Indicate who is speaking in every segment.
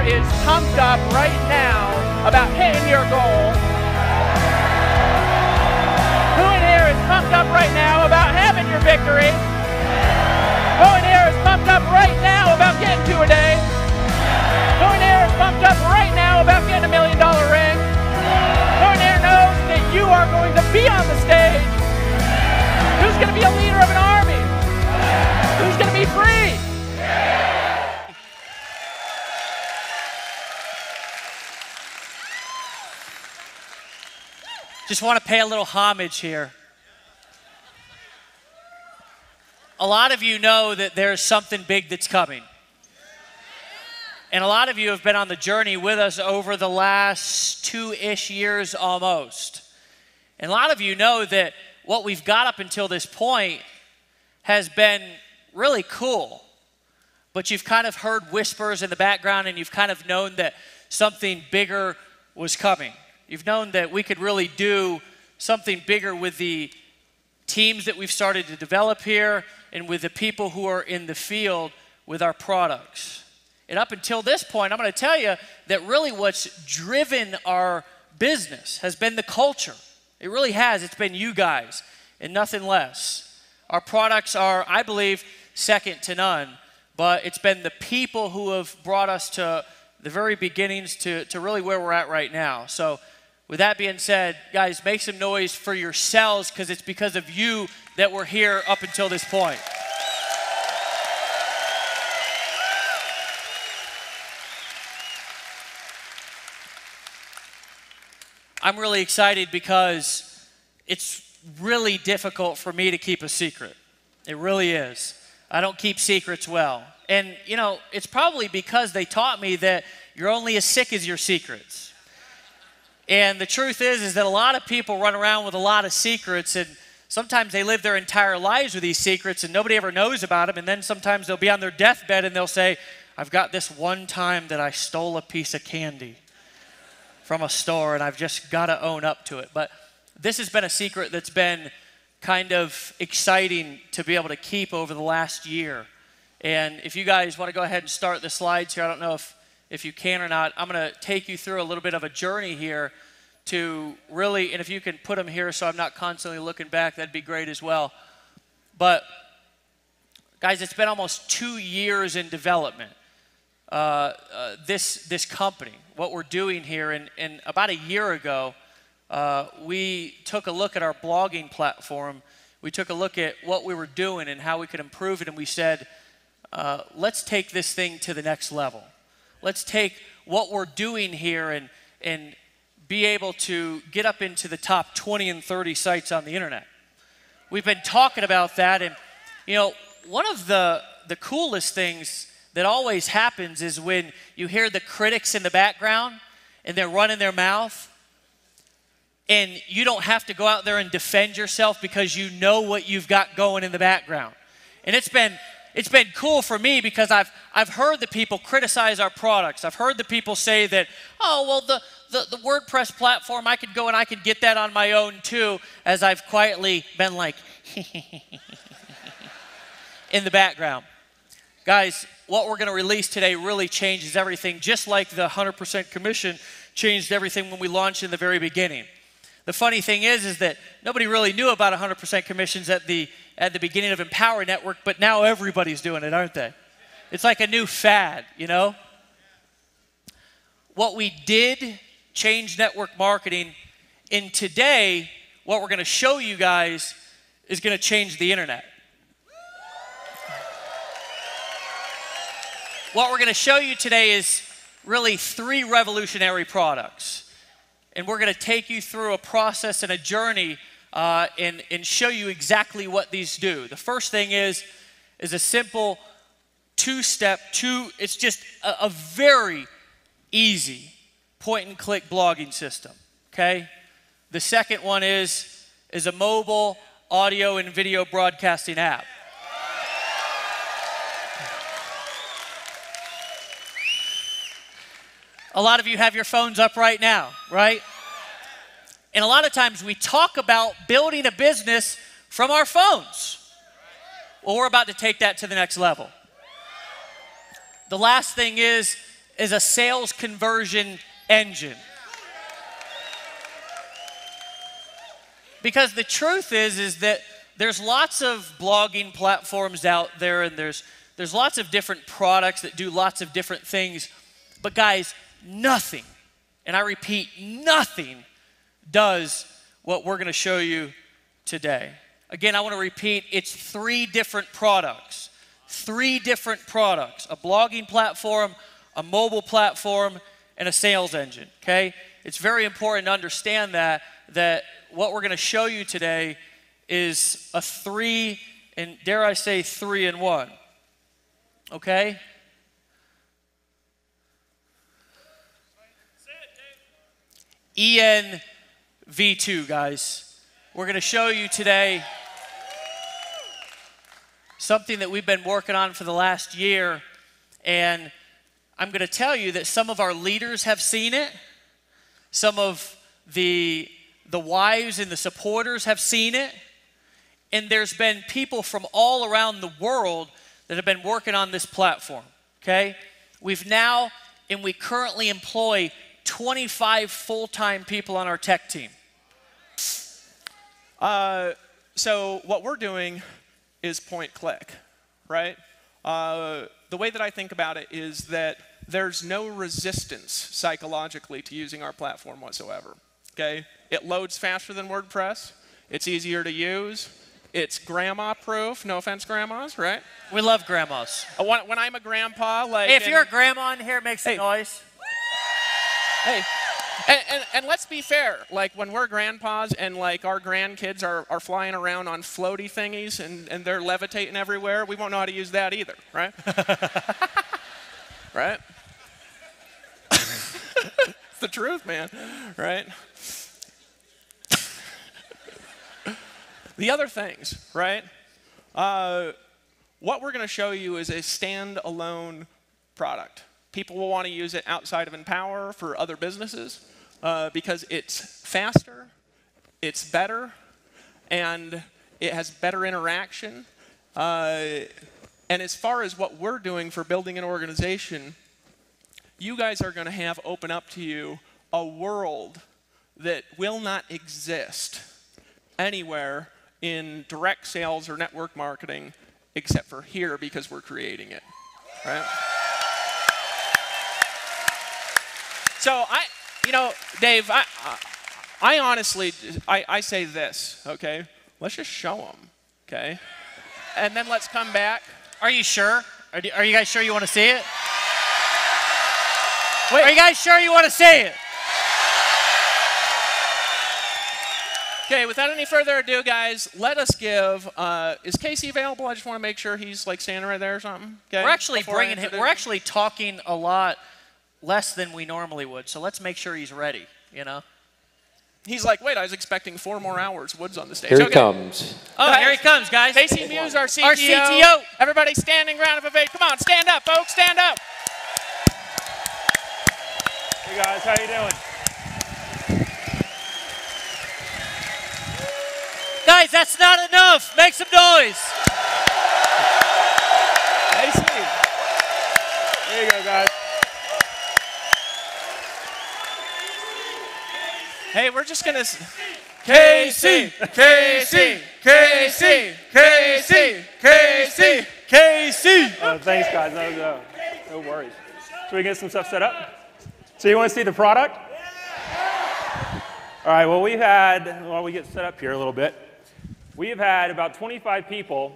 Speaker 1: here is pumped up right now about hitting your goal? Who in here is pumped up right now about having your victory? Who in here is pumped up right now about getting to a day? Who in here is pumped up right now about getting $1 million ring? Who in here knows that you are going to be on the stage? Who's going to be a leader of an army? Who's going to be free?
Speaker 2: Just want to pay a little homage here. A lot of you know that there's something big that's coming. And a lot of you have been on the journey with us over the last 2-ish years almost. And a lot of you know that what we've got up until this point has been really cool. But you've kind of heard whispers in the background, and you've kind of known that something bigger was coming. You've known that we could really do something bigger with the teams that we've started to develop here and with the people who are in the field with our products. And up until this point, I'm going to tell you that really what's driven our business has been the culture. It really has. It's been you guys and nothing less. Our products are, I believe, second to none, but it's been the people who have brought us to the very beginnings to really where we're at right now. So with that being said, guys, make some noise for yourselves, because it's because of you that we're here up until this point. I'm really excited because it's really difficult for me to keep a secret. It really is. I don't keep secrets well. And, you know, it's probably because they taught me that you're only as sick as your secrets. And the truth is that a lot of people run around with a lot of secrets, and sometimes they live their entire lives with these secrets and nobody ever knows about them. And then sometimes they'll be on their deathbed and they'll say, I've got this one time that I stole a piece of candy from a store and I've just got to own up to it. But this has been a secret that's been kind of exciting to be able to keep over the last year. And if you guys want to go ahead and start the slides here, I don't know if you can or not, I'm going to take you through a little bit of a journey here to really, and if you can put them here so I'm not constantly looking back, that'd be great as well. But guys, it's been almost 2 years in development, this company, what we're doing here. And about a year ago, we took a look at our blogging platform. We took a look at what we were doing and how we could improve it, and we said, let's take this thing to the next level. Let's take what we're doing here and be able to get up into the top 20 and 30 sites on the internet. We've been talking about that, and you know, one of the coolest things that always happens is when you hear the critics in the background and they're running their mouth, and you don't have to go out there and defend yourself because you know what you've got going in the background. And it's been cool for me because I've heard the people criticize our products. I've heard the people say that, oh, well, the WordPress platform, I could go and I could get that on my own too, as I've quietly been like, in the background. Guys, what we're going to release today really changes everything, just like the 100% commission changed everything when we launched in the very beginning. The funny thing is that nobody really knew about 100% commissions at the beginning of Empower Network, but now everybody's doing it, aren't they? It's like a new fad, you know? What we did change network marketing, and today, what we're going to show you guys is going to change the internet. What we're going to show you today is really 3 revolutionary products. And we're going to take you through a process and a journey and show you exactly what these do. The first thing is a simple it's just a very easy point-and-click blogging system, okay? The second one is a mobile audio and video broadcasting app. A lot of you have your phones up right now, right? And a lot of times we talk about building a business from our phones. Well, we're about to take that to the next level. The last thing is is a sales conversion engine. Because the truth is that there's lots of blogging platforms out there, and there's lots of different products that do lots of different things. But guys, nothing, and I repeat, nothing does what we're going to show you today. Again, I want to repeat, it's 3 different products. 3 different products: a blogging platform, a mobile platform, and a sales engine, okay? It's very important to understand that what we're going to show you today is a 3, and dare I say 3-in-1, okay? ENV2, guys. We're going to show you today something that we've been working on for the last year, and I'm going to tell you that some of our leaders have seen it. Some of the wives and the supporters have seen it. And there's been people from all around the world that have been working on this platform, okay? We've now, and we currently employ 25 full-time people on our tech team.
Speaker 3: So what we're doing is point-click, right? The way that I think about it is that there's no resistance psychologically to using our platform whatsoever, okay? It loads faster than WordPress. It's easier to use. It's grandma-proof. No offense, grandmas, right?
Speaker 2: We love grandmas.
Speaker 3: When I'm a grandpa, like...
Speaker 2: Hey, if you're a grandma in here, make some noise.
Speaker 3: Hey, and let's be fair. Like, when we're grandpas and, like, our grandkids are flying around on floaty thingies and they're levitating everywhere, we won't know how to use that either, right? Right? It's the truth, man, right? The other things, right? What we're going to show you is a standalone product. People will want to use it outside of Empower for other businesses because it's faster, it's better, and it has better interaction. And as far as what we're doing for building an organization, you guys are going to have open up to you a world that will not exist anywhere in direct sales or network marketing except for here, because we're creating it, right? So Dave, I honestly, I say this, okay? Let's just show them, okay? And then let's come back.
Speaker 2: Are you sure? Are you guys sure you want to see it? Wait, are you guys sure you want to see it?
Speaker 3: Okay, without any further ado, guys, let us give, is Casey available? I just want to make sure he's like standing right there or something. Okay,
Speaker 2: we're actually bringing him, we're actually talking a lot less than we normally would, so let's make sure he's ready, you know?
Speaker 3: He's like, wait, I was expecting 4 more hours. Wood's on the stage.
Speaker 4: Here he comes.
Speaker 2: Oh, here he comes, guys.
Speaker 3: Casey Muse, our CTO.
Speaker 2: Our CTO.
Speaker 3: Everybody standing round of ovation. Come on, stand up, folks, stand up.
Speaker 5: Hey guys, how you doing?
Speaker 2: Guys, that's not enough. Make some noise.
Speaker 5: Casey. There you go, guys.
Speaker 3: Hey, we're just gonna.
Speaker 2: Casey, Casey, Casey, Casey, Casey, Casey.
Speaker 5: Thanks, guys. No worries. Should we get some stuff set up? So you want to see the product? All right. Well, while we get set up here a little bit, we've had about 25 people,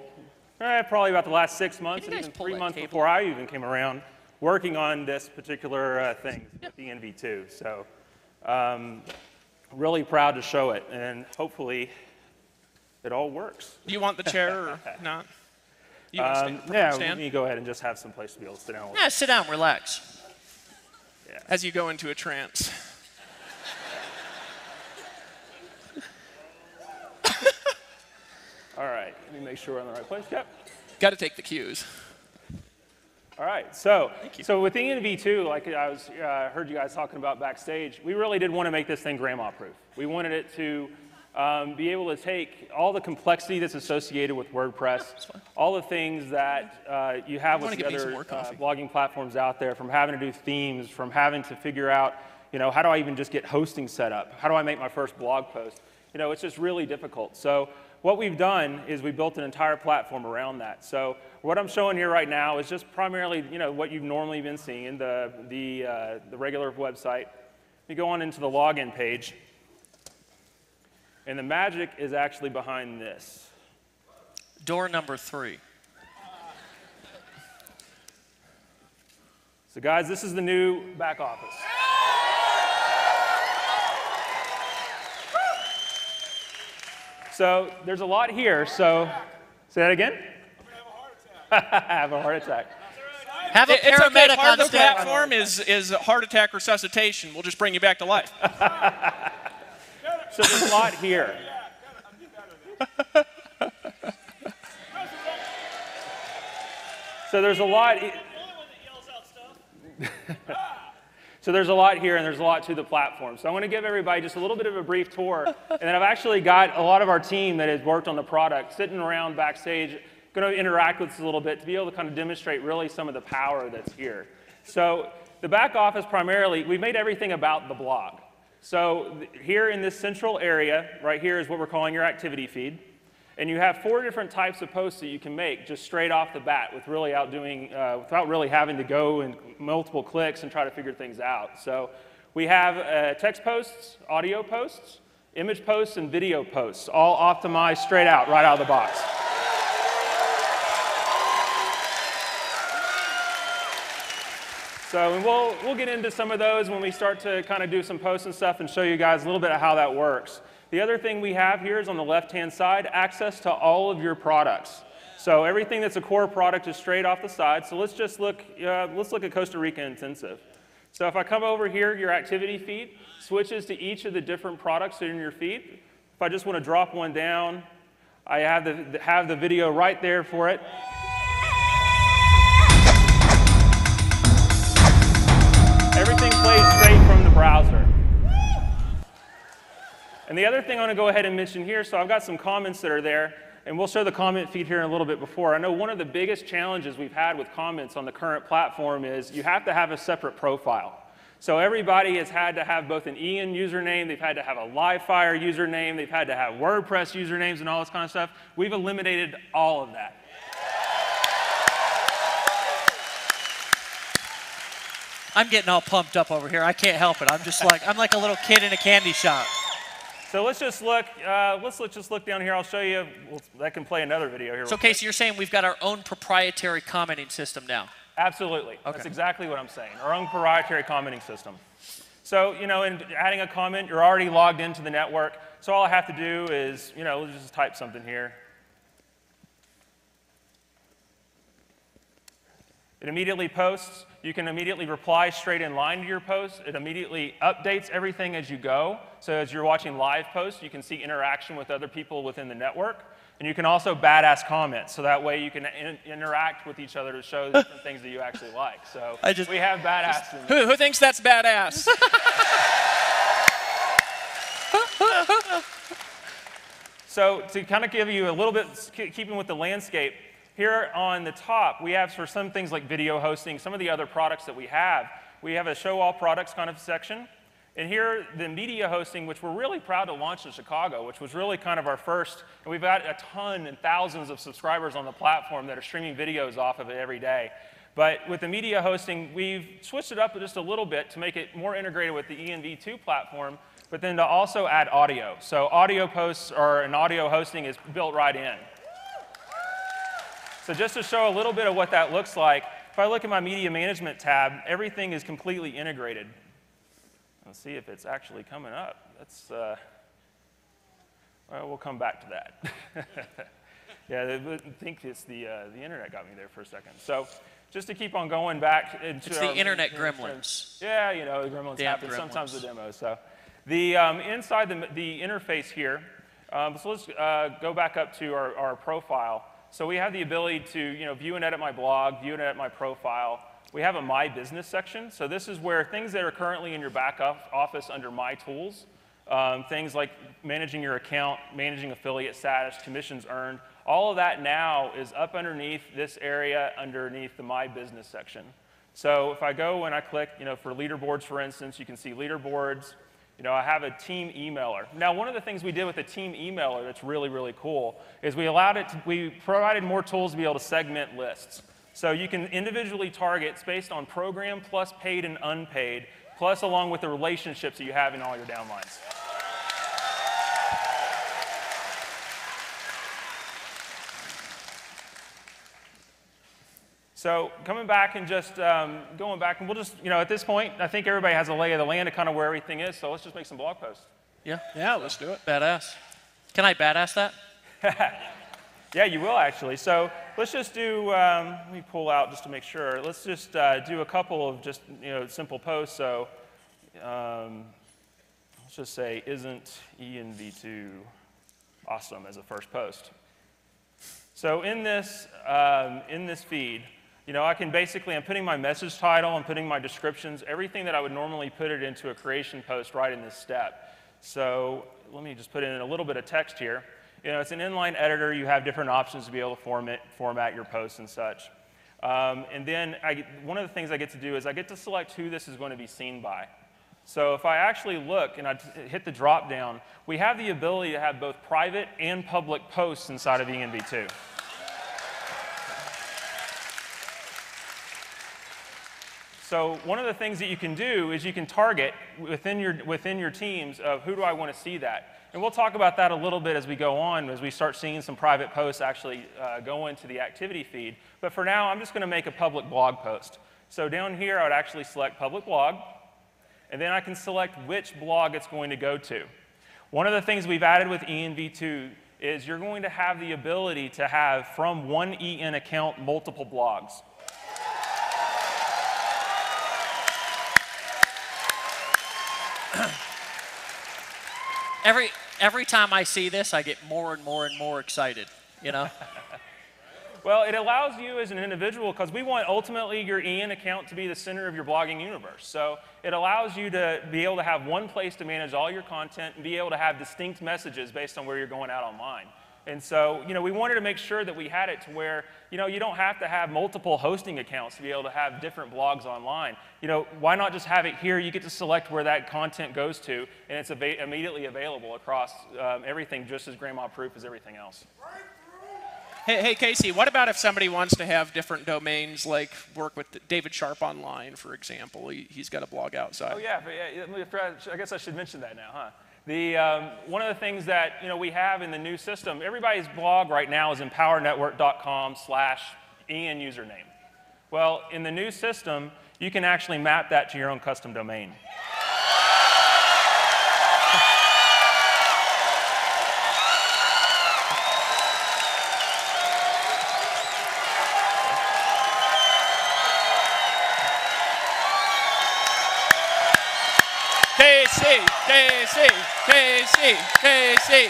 Speaker 5: probably about the last 6 months, and even 3 months before I even came around, working on this particular thing, the NV2. So. Really proud to show it, and hopefully it all works.
Speaker 3: Do you want the chair or not? You want to stand?
Speaker 5: Yeah,
Speaker 3: stand?
Speaker 5: let me go ahead and just have some place to be able to sit down.
Speaker 2: Yeah, sit down, relax.
Speaker 5: Yeah.
Speaker 3: As you go into a trance.
Speaker 5: All right, let me make sure we're in the right place. Yep.
Speaker 3: Got to take the cues.
Speaker 5: All right, so with the NV2, like I heard you guys talking about backstage, we really did want to make this thing grandma-proof. We wanted it to be able to take all the complexity that's associated with WordPress, all the things that you have with the other blogging platforms out there, from having to do themes, from having to figure out, how do I even just get hosting set up? How do I make my first blog post? It's just really difficult. So what we've done is we built an entire platform around that. So what I'm showing here right now is just primarily, what you've normally been seeing, the regular website. You go on into the login page, and the magic is actually behind this.
Speaker 2: Door number 3.
Speaker 5: So guys, this is the new back office. So there's a lot here, so say that again? I'm going to have a heart attack.
Speaker 2: Have a paramedic
Speaker 3: Part
Speaker 2: on
Speaker 3: of the
Speaker 2: staff.
Speaker 3: platform is heart attack resuscitation. We'll just bring you back to life.
Speaker 5: So there's a lot here. So there's a lot. So there's a lot here, and there's a lot to the platform. So I want to give everybody just a little bit of a brief tour, and then I've actually got a lot of our team that has worked on the product sitting around backstage, going to interact with us a little bit to be able to kind of demonstrate really some of the power that's here. So the back office primarily, we've made everything about the blog. So here in this central area, right here is what we're calling your activity feed. And you have 4 different types of posts that you can make just straight off the bat with really without really having to go and multiple clicks and try to figure things out. So we have text posts, audio posts, image posts, and video posts, all optimized straight out, right out of the box. So we'll get into some of those when we start to kind of do some posts and stuff and show you guys a little bit of how that works. The other thing we have here is on the left-hand side, access to all of your products. So everything that's a core product is straight off the side. So let's just look at Costa Rica Intensive. So if I come over here, your activity feed switches to each of the different products that are in your feed. If I just want to drop one down, I have the video right there for it. Everything plays straight from the browser. And the other thing I want to go ahead and mention here, so I've got some comments that are there, and we'll show the comment feed here in a little bit before. I know one of the biggest challenges we've had with comments on the current platform is you have to have a separate profile. So everybody has had to have both an Ian username, they've had to have a Livefire username, they've had to have WordPress usernames and all this kind of stuff. We've eliminated all of that.
Speaker 2: I'm getting all pumped up over here. I can't help it. I'm like a little kid in a candy shop.
Speaker 5: So let's just look down here. I'll show you. That can play another video here.
Speaker 2: So, Casey, you're saying we've got our own proprietary commenting system now?
Speaker 5: Absolutely. Okay. That's exactly what I'm saying. Our own proprietary commenting system. So, in adding a comment, you're already logged into the network. So all I have to do is, let's just type something here. It immediately posts. You can immediately reply straight in line to your post. It immediately updates everything as you go. So as you're watching live posts, you can see interaction with other people within the network. And you can also badass comment, so that way you can interact with each other to show different things that you actually like. So we have badass.
Speaker 3: Who thinks that's badass?
Speaker 5: So to kind of give you a little bit, keeping with the landscape, here on the top, we have for some things like video hosting, some of the other products that we have a show all products kind of section. And here, the media hosting, which we're really proud to launch in Chicago, which was really kind of our first, and we've got a ton and thousands of subscribers on the platform that are streaming videos off of it every day. But with the media hosting, we've switched it up just a little bit to make it more integrated with the ENV2 platform, but then to also add audio. So audio posts and audio hosting is built right in. So just to show a little bit of what that looks like, if I look at my media management tab, everything is completely integrated. Let's see if it's actually coming up. That's, well, we'll come back to that. Yeah, I think it's the internet got me there for a second. So just to keep on going back into
Speaker 2: it's the internet gremlins.
Speaker 5: Yeah, the gremlins happen sometimes with demos. So the inside the interface here, so let's go back up to our profile. So we have the ability to view and edit my blog, view and edit my profile. We have a My Business section. So this is where things that are currently in your back office under My Tools, things like managing your account, managing affiliate status, commissions earned. All of that now is up underneath this area underneath the My Business section. So if I go and I click, for leaderboards, for instance, you can see leaderboards. I have a team emailer. Now, one of the things we did with the team emailer that's really, really cool is we provided more tools to be able to segment lists. So you can individually target based on program plus paid and unpaid, plus along with the relationships that you have in all your downlines. So coming back and just going back, and we'll just, at this point, I think everybody has a lay of the land of kind of where everything is, so let's just make some blog posts.
Speaker 2: Yeah?
Speaker 3: Yeah, let's do it.
Speaker 2: Badass. Can I badass that?
Speaker 5: Yeah, you will actually. So let's just do, let me pull out just to make sure. Let's just do a couple of just, simple posts. So let's just say, isn't ENV2 awesome as a first post? So in this feed, I can basically, I'm putting my message title, I'm putting my descriptions, everything that I would normally put it into a creation post right in this step. So let me just put in a little bit of text here. It's an inline editor. You have different options to be able to format your posts and such. And then one of the things I get to do is I get to select who this is going to be seen by. So if I actually look and I hit the drop down, we have the ability to have both private and public posts inside of ENV2. So one of the things that you can do is you can target within your teams of who do I want to see that. And we'll talk about that a little bit as we go on, as we start seeing some private posts actually go into the activity feed. But for now, I'm just going to make a public blog post. So down here, I would actually select public blog, and then I can select which blog it's going to go to. One of the things we've added with ENV2 is you're going to have the ability to have, from one EN account, multiple blogs.
Speaker 2: Every time I see this, I get more and more and more excited,
Speaker 5: Well, it allows you as an individual, because we want ultimately your EN account to be the center of your blogging universe. So it allows you to be able to have one place to manage all your content and be able to have distinct messages based on where you're going out online. And so, we wanted to make sure that we had it to where, you don't have to have multiple hosting accounts to be able to have different blogs online. Why not just have it here? You get to select where that content goes to, and it's immediately available across everything, just as grandma-proof as everything else.
Speaker 3: Hey, Casey, what about if somebody wants to have different domains, like work with David Sharp Online, for example? He's got a blog outside.
Speaker 5: Oh, yeah. I guess I should mention that now, huh? One of the things that we have in the new system, everybody's blog right now is empowernetwork.com/EN username. Well, in the new system, you can actually map that to your own custom domain.
Speaker 3: KC.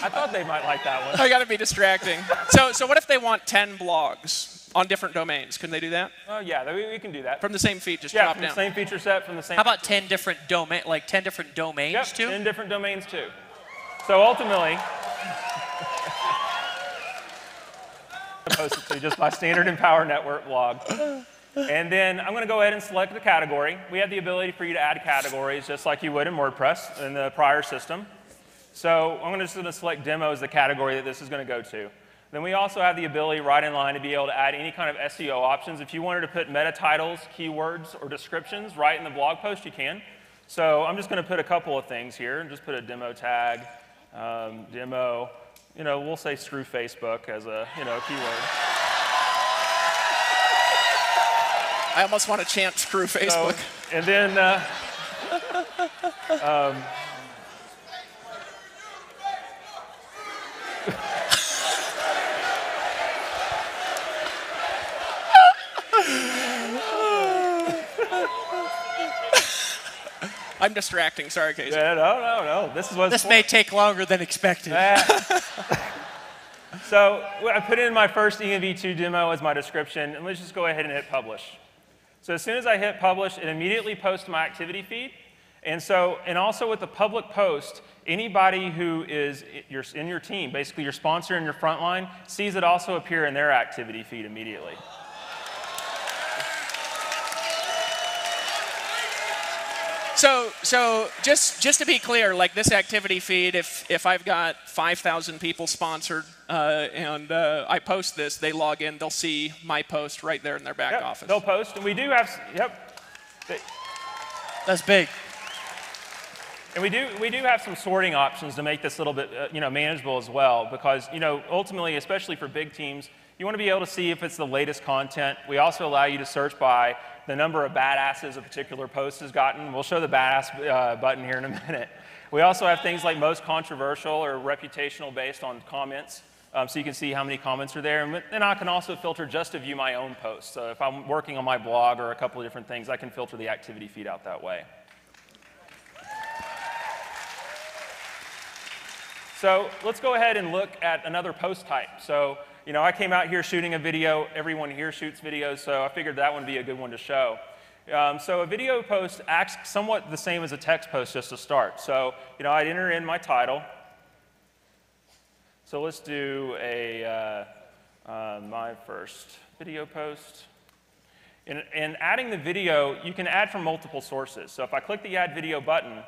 Speaker 5: I thought they might like that one.
Speaker 3: I got to be distracting. So what if they want 10 blogs on different domains? Can they do that?
Speaker 5: Oh, yeah, we can do that.
Speaker 3: From the same feed, just drop down.
Speaker 5: Yeah, from the same feature set, from the same.
Speaker 2: How about 10 different domains
Speaker 5: Yep,
Speaker 2: too?
Speaker 5: 10 different domains too. So ultimately, post it to just my standard Empower Network blog. And then I'm going to go ahead and select the category. We have the ability for you to add categories just like you would in WordPress in the prior system. So I'm just going to select demo as the category that this is going to go to. Then we also have the ability right in line to be able to add any kind of SEO options. If you wanted to put meta titles, keywords, or descriptions right in the blog post, you can. So I'm just going to put a couple of things here and just put a demo tag, demo. We'll say screw Facebook as a keyword.
Speaker 3: I almost want to chant screw Facebook.
Speaker 5: So, and then
Speaker 3: I'm distracting. Sorry, Casey.
Speaker 5: Yeah, no.
Speaker 2: This may take longer than expected.
Speaker 5: So I put in my first ENV2 demo as my description, and let's just go ahead and hit publish. So as soon as I hit publish, it immediately posts to my activity feed. And also with the public post, anybody who is in your team, basically your sponsor and your frontline, sees it also appear in their activity feed immediately.
Speaker 3: So just to be clear, like this activity feed, if I've got 5,000 people sponsored and I post this, they log in, they'll see my post right there in their back office.
Speaker 5: They'll post, and we do have,
Speaker 2: That's big.
Speaker 5: And we do have some sorting options to make this a little bit manageable as well, because ultimately, especially for big teams, you want to be able to see if it's the latest content. We also allow you to search by the number of badasses a particular post has gotten. We'll show the badass button here in a minute. We also have things like most controversial or reputational based on comments, so you can see how many comments are there. And then I can also filter just to view my own posts. So if I'm working on my blog or a couple of different things, I can filter the activity feed out that way. So let's go ahead and look at another post type. So I came out here shooting a video. Everyone here shoots videos, so I figured that would be a good one to show. So a video post acts somewhat the same as a text post just to start. So I'd enter in my title. So let's do my first video post. And adding the video, you can add from multiple sources. So if I click the Add Video button,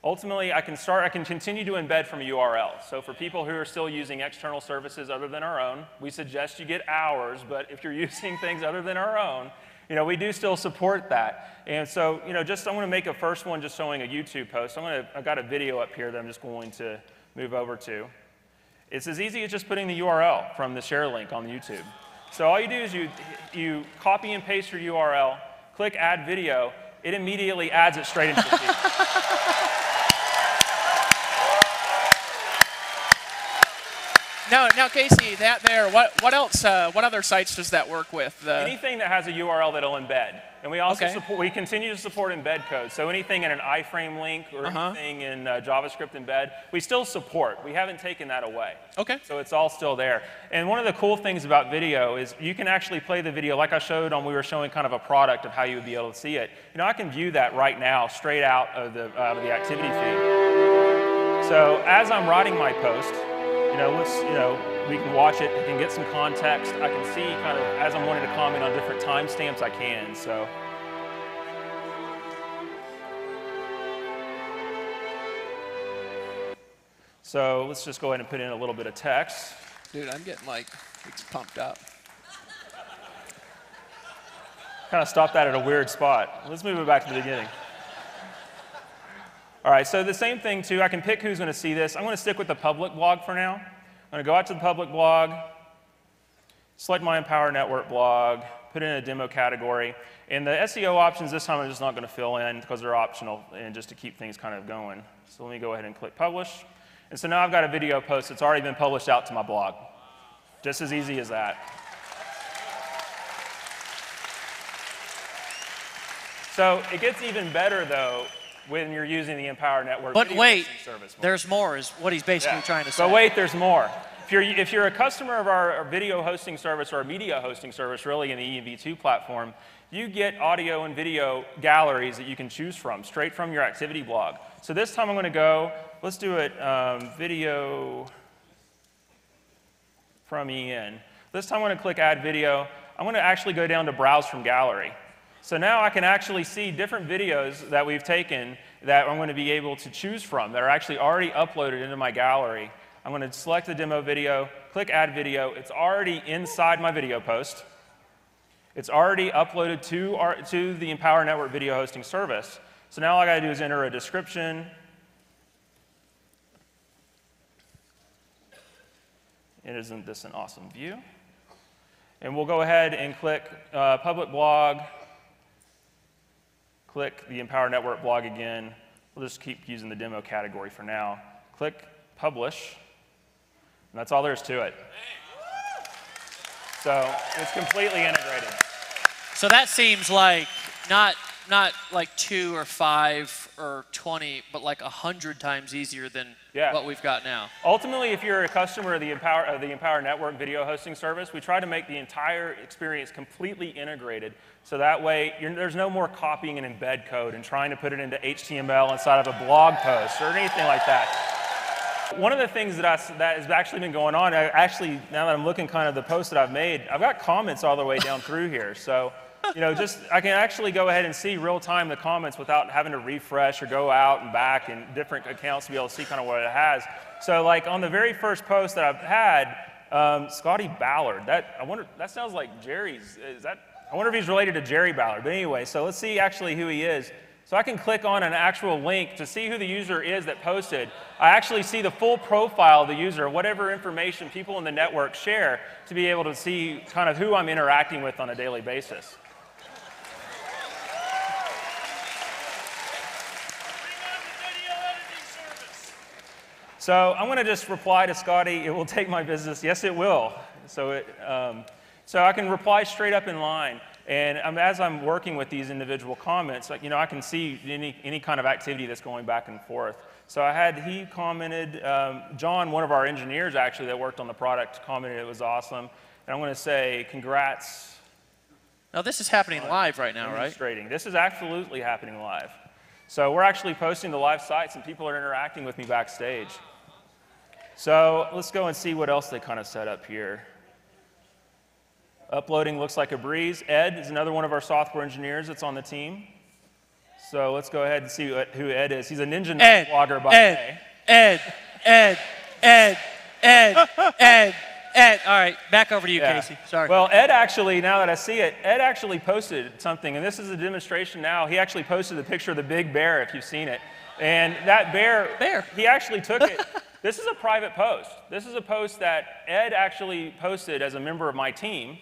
Speaker 5: ultimately, I can continue to embed from a URL. So for people who are still using external services other than our own, we suggest you get ours, but if you're using things other than our own, we do still support that. And so, I'm going to make a first one just showing a YouTube post. I've got a video up here that I'm just going to move over to. It's as easy as just putting the URL from the share link on YouTube. So all you do is you copy and paste your URL, click Add Video, it immediately adds it straight into the feed.
Speaker 3: Now, Casey, that there, what else? What other sites does that work with?
Speaker 5: Anything that has a URL that'll embed, and we also we continue to support embed code. So anything in an iframe link or anything in JavaScript embed, we still support. We haven't taken that away.
Speaker 3: Okay.
Speaker 5: So it's all still there. And one of the cool things about video is you can actually play the video, like I showed on. We were showing kind of a product of how you would be able to see it. I can view that right now straight out of the activity feed. So as I'm writing my post. We can watch it, I can get some context, I can see kind of, as I'm wanting to comment on different timestamps, I can, so. So let's just go ahead and put in a little bit of text.
Speaker 3: Dude, I'm getting it's pumped up.
Speaker 5: Kind of stop that at a weird spot. Let's move it back to the beginning. All right, so the same thing too, I can pick who's going to see this. I'm going to stick with the public blog for now. I'm going to go out to the public blog, select my Empower Network blog, put in a demo category. And the SEO options this time I'm just not going to fill in because they're optional and just to keep things kind of going. So let me go ahead and click publish. And so now I've got a video post that's already been published out to my blog. Just as easy as that. So it gets even better though when you're using the Empower Network
Speaker 2: but wait,
Speaker 5: service.
Speaker 2: There's more is what he's basically trying to say.
Speaker 5: But wait, there's more. If you're a customer of our video hosting service or our media hosting service, really in the ENV2 platform, you get audio and video galleries that you can choose from, straight from your activity blog. So this time I'm going to go, let's do it video from EN. This time I'm going to click Add Video. I'm going to actually go down to Browse from Gallery. So now I can actually see different videos that we've taken that I'm going to be able to choose from that are actually already uploaded into my gallery. I'm going to select the demo video, click Add Video. It's already inside my video post. It's already uploaded to the Empower Network video hosting service. So now all I got to do is enter a description. Isn't this an awesome view? And we'll go ahead and click Public Blog. Click the Empower Network blog again. We'll just keep using the demo category for now. Click Publish, and that's all there is to it. So it's completely integrated.
Speaker 2: So that seems like not not like 2 or 5 or 20, but like 100 times easier than what we've got now.
Speaker 5: Ultimately, if you're a customer of the Empower Network video hosting service, we try to make the entire experience completely integrated. So that way, there's no more copying and embed code and trying to put it into HTML inside of a blog post or anything like that. One of the things that has actually been going on, now that I'm looking kind of the posts that I've made, I've got comments all the way down through here. So, I can actually go ahead and see real time the comments without having to refresh or go out and back in different accounts to be able to see kind of what it has. So like on the very first post that I've had, Scotty Ballard, that sounds like Jerry's, I wonder if he's related to Jerry Ballard. But anyway, so let's see actually who he is. So I can click on an actual link to see who the user is that posted. I actually see the full profile of the user, whatever information people in the network share, to be able to see kind of who I'm interacting with on a daily basis. So I'm going to just reply to Scotty, it will take my business. Yes, it will. So I can reply straight up in line. And as I'm working with these individual comments, I can see any kind of activity that's going back and forth. So he commented, John, one of our engineers actually that worked on the product, commented it was awesome. And I'm going to say, congrats.
Speaker 2: Now this is happening live right now, right?
Speaker 5: This is absolutely happening live. So we're actually posting to live sites and people are interacting with me backstage. So let's go and see what else they kind of set up here. Uploading looks like a breeze. Ed is another one of our software engineers that's on the team. So let's go ahead and see who Ed is. He's a Ninja blogger by day.
Speaker 2: Ed. All right, back over to you, Casey. Sorry.
Speaker 5: Well, Ed actually, now that I see it, Ed actually posted something, and this is a demonstration now. He actually posted a picture of the big bear, if you've seen it. And that bear. He actually took it. This is a private post. This is a post that Ed actually posted as a member of my team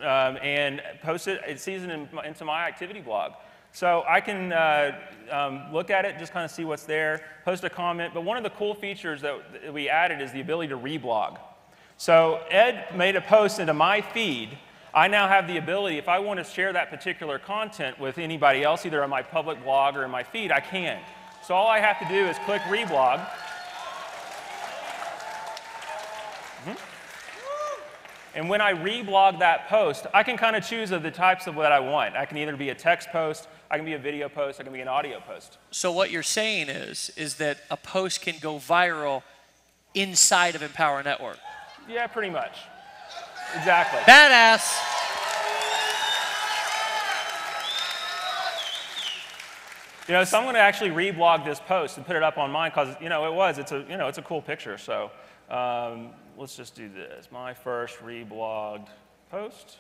Speaker 5: and posted, it sees it into my activity blog. So I can look at it, just kind of see what's there, post a comment. But one of the cool features that we added is the ability to reblog. So Ed made a post into my feed. I now have the ability, if I want to share that particular content with anybody else, either on my public blog or in my feed, I can. So all I have to do is click reblog. And when I reblog that post, I can kind of choose the types of what I want. I can either be a text post, I can be a video post, I can be an audio post.
Speaker 2: So what you're saying is that a post can go viral inside of Empower Network.
Speaker 5: Yeah, pretty much. Exactly.
Speaker 2: Badass.
Speaker 5: So I'm going to actually reblog this post and put it up on mine because it's a cool picture. So let's just do this. My first reblogged post.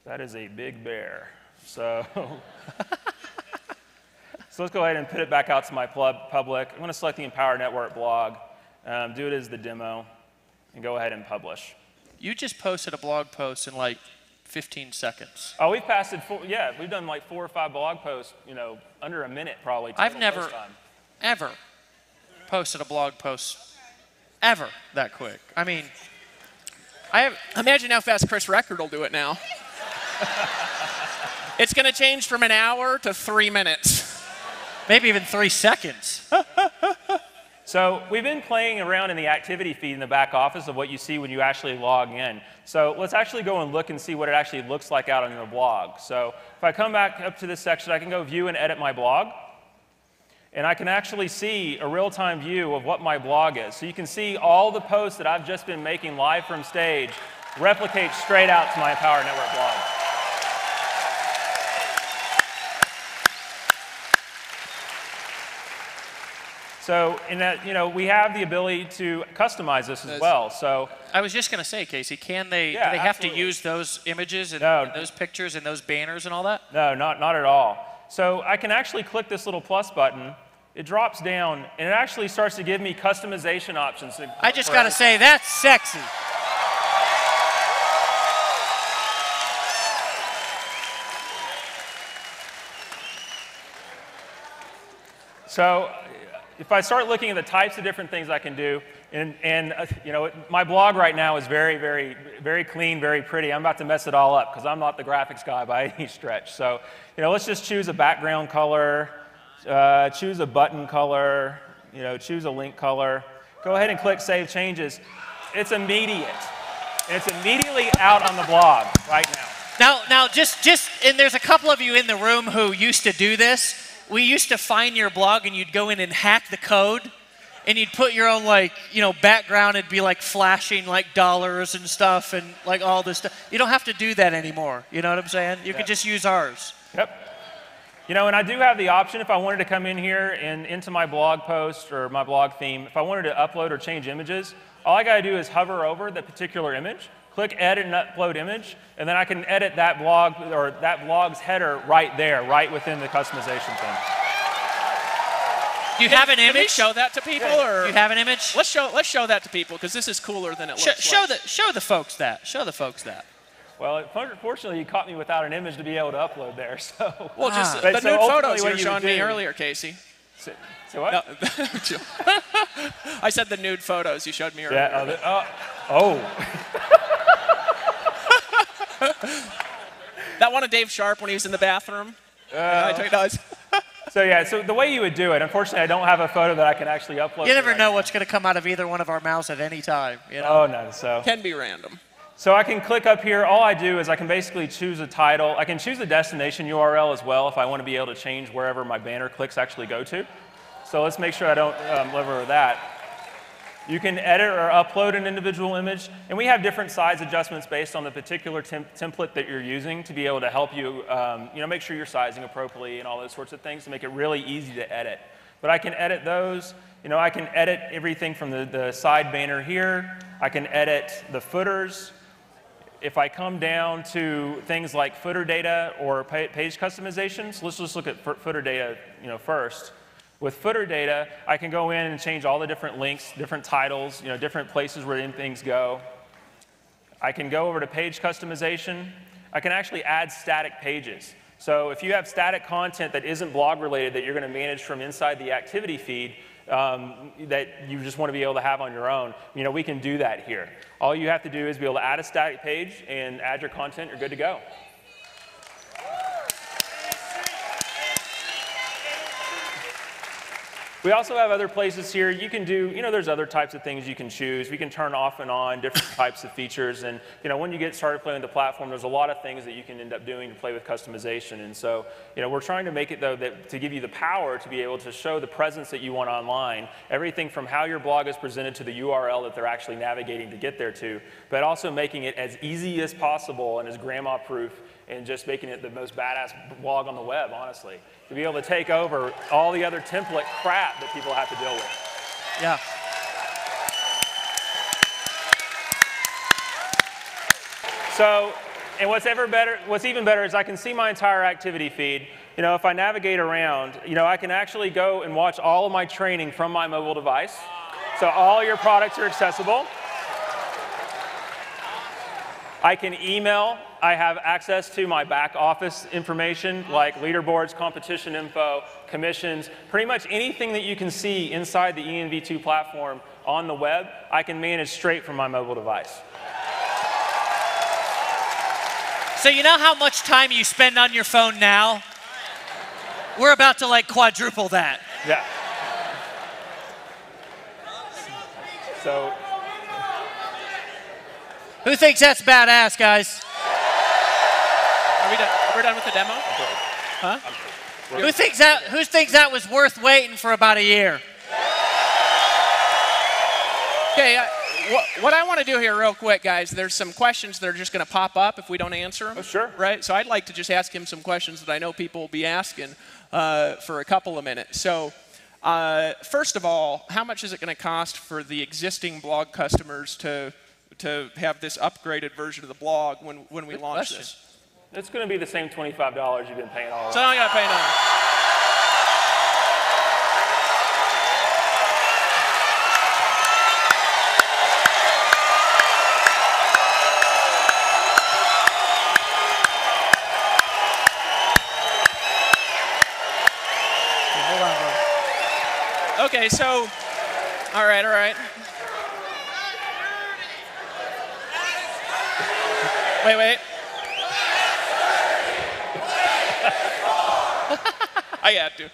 Speaker 5: That is a big bear. So let's go ahead and put it back out to my public. I'm going to select the Empower Network blog, do it as the demo, and go ahead and publish.
Speaker 2: You just posted a blog post in like 15 seconds.
Speaker 5: Oh, we've we've done like 4 or 5 blog posts, under a minute probably.
Speaker 2: I've never, ever posted a blog post ever that quick. I mean,
Speaker 3: imagine how fast Chris Record will do it now. It's going to change from an hour to 3 minutes.
Speaker 2: Maybe even 3 seconds.
Speaker 5: So we've been playing around in the activity feed in the back office of what you see when you actually log in. So let's actually go and look and see what it actually looks like out on your blog. So if I come back up to this section, I can go view and edit my blog. And I can actually see a real-time view of what my blog is. So you can see all the posts that I've just been making live from stage replicate straight out to my Empower Network blog. So in that, we have the ability to customize this as well. So
Speaker 2: I was just going to say, Casey, do they have to use those images and those pictures and those banners and all that?
Speaker 5: No, not at all. So I can actually click this little plus button. It drops down, and it actually starts to give me customization options.
Speaker 2: I just got to say, that's sexy.
Speaker 5: So if I start looking at the types of different things I can do, And you know, my blog right now is very, very, very clean, very pretty. I'm about to mess it all up because I'm not the graphics guy by any stretch. So, you know, let's just choose a background color, choose a button color, you know, choose a link color. Go ahead and click Save Changes. It's immediate. It's immediately out on the blog right now.
Speaker 2: Now, and there's a couple of you in the room who used to do this. We used to find your blog, and you'd go in and hack the code, and you'd put your own, like, you know, background. It'd be like flashing like dollars and stuff, and like all this stuff. You don't have to do that anymore. You know what I'm saying? You could just use ours.
Speaker 5: Yep. You know, and I do have the option if I wanted to come in here and into my blog post or my blog theme. If I wanted to upload or change images, all I got to do is hover over that particular image, click Edit and Upload Image, and then I can edit that blog or that blog's header right there, right within the customization thing.
Speaker 2: Do you have an image?
Speaker 3: Can we show that to people, or
Speaker 2: do you have an image?
Speaker 3: Let's show that to people because this is cooler than it looks
Speaker 2: show
Speaker 3: like.
Speaker 2: Show the folks that. Show the folks that.
Speaker 5: Well, unfortunately, you caught me without an image to be able to upload there. So.
Speaker 3: Well, just the nude photos you were showing me earlier, Casey.
Speaker 5: So what?
Speaker 3: No. I said the nude photos you showed me earlier.
Speaker 5: Yeah.
Speaker 3: That one of Dave Sharp when he was in the bathroom.
Speaker 5: So yeah, so the way you would do it, unfortunately, I don't have a photo that I can actually upload.
Speaker 2: You never know what's going to come out of either one of our mouths at any time. You know?
Speaker 5: Oh no, so.
Speaker 3: Can be random.
Speaker 5: So I can click up here. All I do is I can basically choose a title. I can choose a destination URL as well if I want to be able to change wherever my banner clicks actually go to. So let's make sure I don't live over that. You can edit or upload an individual image, and we have different size adjustments based on the particular template that you're using to be able to help you, you know, make sure you're sizing appropriately and all those sorts of things to make it really easy to edit. But I can edit those. You know, I can edit everything from the side banner here. I can edit the footers. If I come down to things like footer data or page customizations, let's just look at footer data, you know, first. With footer data, I can go in and change all the different links, different titles, you know, different places where things go. I can go over to page customization. I can actually add static pages. So if you have static content that isn't blog related that you're going to manage from inside the activity feed that you just want to be able to have on your own, you know, we can do that here. All you have to do is be able to add a static page and add your content. You're good to go. We also have other places here. You can do, you know, there's other types of things you can choose. We can turn off and on different types of features. And, you know, when you get started playing with the platform, there's a lot of things that you can end up doing to play with customization. And so, you know, we're trying to make it, though, that to give you the power to be able to show the presence that you want online, everything from how your blog is presented to the URL that they're actually navigating to get there to, but also making it as easy as possible and as grandma-proof and just making it the most badass blog on the web, honestly. To be able to take over all the other template crap that people have to deal with.
Speaker 2: Yeah.
Speaker 5: So, and what's even better is I can see my entire activity feed. You know, if I navigate around, you know, I can actually go and watch all of my training from my mobile device. So all your products are accessible. I can email. I have access to my back office information like leaderboards, competition info, commissions, pretty much anything that you can see inside the ENV2 platform on the web, I can manage straight from my mobile device.
Speaker 2: So you know how much time you spend on your phone now? We're about to like quadruple that.
Speaker 5: Yeah. So.
Speaker 2: Who thinks that's badass, guys?
Speaker 3: Are we done? We're done with the demo? Huh?
Speaker 2: Who thinks that was worth waiting for about a year?
Speaker 3: Okay, what I want to do here real quick, guys, there's some questions that are just going to pop up if we don't answer them.
Speaker 5: Oh, sure.
Speaker 3: Right? So I'd like to just ask him some questions that I know people will be asking for a couple of minutes. So first of all, how much is it going to cost for the existing blog customers to have this upgraded version of the blog when we launch this?
Speaker 5: It's going to be the same $25 you've been paying all along.
Speaker 3: So now I got to pay nothing. Okay, so, all right. Wait. I had to.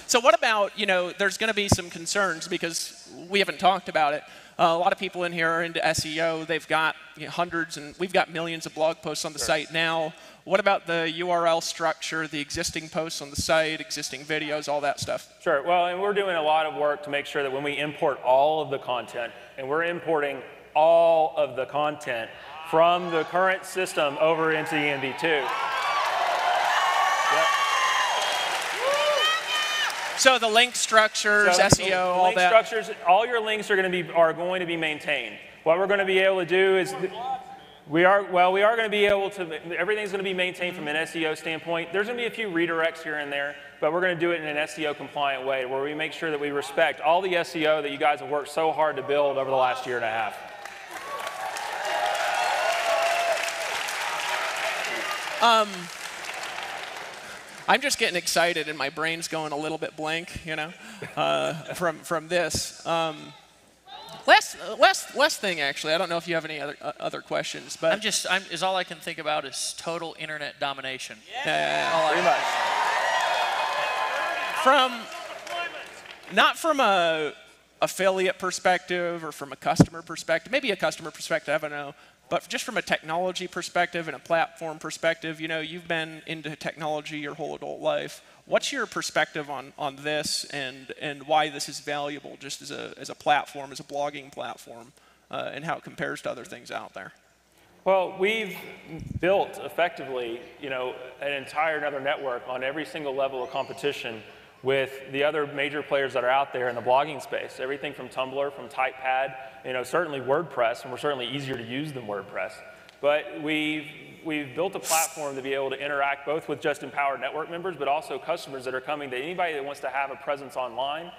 Speaker 3: So what about, there's going to be some concerns because we haven't talked about it. A lot of people in here are into SEO. They've got hundreds, and we've got millions of blog posts on the site now. What about the URL structure, the existing posts on the site, existing videos, all that stuff?
Speaker 5: Sure. Well, and we're doing a lot of work to make sure that when we import all of the content, and we're importing all of the content from the current system over into ENV2. Yep.
Speaker 3: So the link structures, SEO, all that.
Speaker 5: Link structures, all your links are going to be maintained. What we're going to be able to do is we are going to be able to, everything's going to be maintained from an SEO standpoint. There's going to be a few redirects here and there, but we're going to do it in an SEO compliant way where we make sure that we respect all the SEO that you guys have worked so hard to build over the last year and a half.
Speaker 3: I'm just getting excited and my brain's going a little bit blank, from this. Last thing, actually. I don't know if you have any other questions, but
Speaker 2: all I can think about is total internet domination.
Speaker 3: Pretty much. Not from a affiliate perspective or from a customer perspective, maybe a customer perspective, I don't know. But just from a technology perspective and a platform perspective, you've been into technology your whole adult life. What's your perspective on this and why this is valuable just as a platform, as a blogging platform, and how it compares to other things out there?
Speaker 5: Well, we've built effectively, an entire another network on every single level of competition with the other major players that are out there in the blogging space. Everything from Tumblr, from Typepad, certainly WordPress, and we're certainly easier to use than WordPress. But we've built a platform to be able to interact both with just Empowered Network members, but also customers that are coming, that anybody that wants to have a presence online,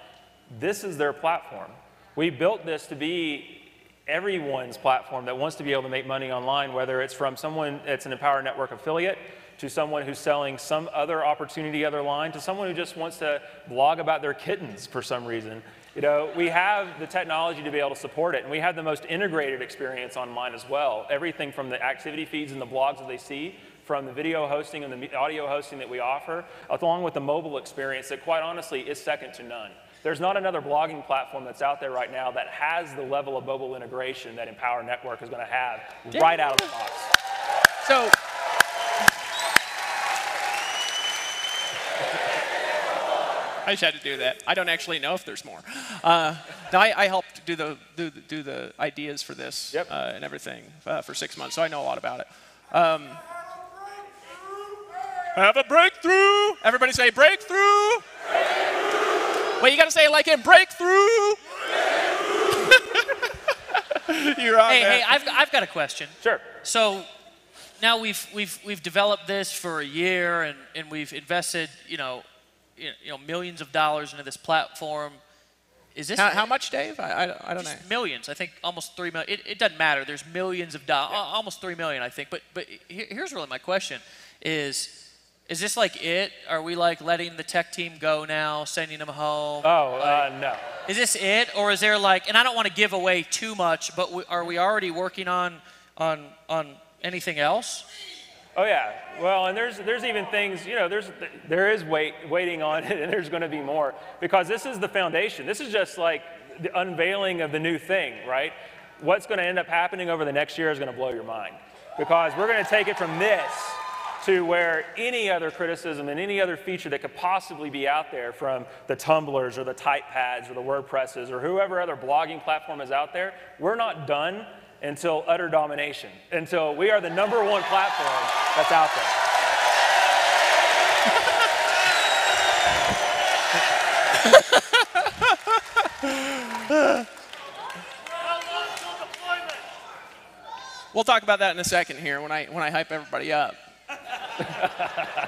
Speaker 5: this is their platform. We built this to be everyone's platform that wants to be able to make money online, whether it's from someone that's an Empowered Network affiliate, to someone who's selling some other opportunity, other line, to someone who just wants to blog about their kittens for some reason. We have the technology to be able to support it, and we have the most integrated experience online as well. Everything from the activity feeds and the blogs that they see, from the video hosting and the audio hosting that we offer, along with the mobile experience that quite honestly is second to none. There's not another blogging platform that's out there right now that has the level of mobile integration that Empower Network is going to have right out of the box.
Speaker 3: So, I just had to do that. I don't actually know if there's more. I helped do the ideas for this and everything for 6 months, so I know a lot about it. Have a breakthrough! Everybody say breakthrough! Wait, you got to say it like in breakthrough! You're on there.
Speaker 2: Hey, I've got a question.
Speaker 5: Sure.
Speaker 2: So now we've developed this for a year and we've invested millions of dollars into this platform. Is this
Speaker 3: how much, Dave? I don't know.
Speaker 2: Millions. I think almost 3 million. It doesn't matter. There's millions of dollars. Almost 3 million, I think. But here's really my question: Is this like it? Are we like letting the tech team go now, sending them home?
Speaker 5: No.
Speaker 2: Is this it, or is there like? And I don't want to give away too much, but are we already working on anything else?
Speaker 5: Oh yeah, well, and there's even things, there is waiting on it, and there's going to be more, because this is the foundation. This is just like the unveiling of the new thing, right? What's going to end up happening over the next year is going to blow your mind, because we're going to take it from this to where any other criticism and any other feature that could possibly be out there from the Tumblrs or the Typepads or the WordPresses or whoever other blogging platform is out there, we're not done until utter domination, until we are the #1 platform that's out there.
Speaker 3: We'll talk about that in a second here when I hype everybody up.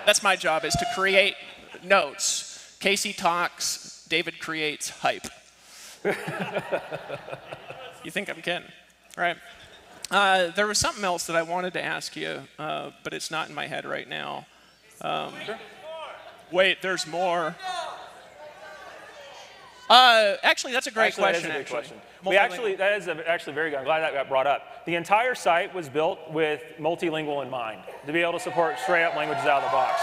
Speaker 3: That's my job, is to create notes. Casey talks, David creates hype. You think I'm kidding? Right. There was something else that I wanted to ask you, but it's not in my head right now. Wait, there's more. Actually, that's a great question.
Speaker 5: That is a good question. That is actually very good. I'm glad that got brought up. The entire site was built with multilingual in mind, to be able to support straight-up languages out of the box.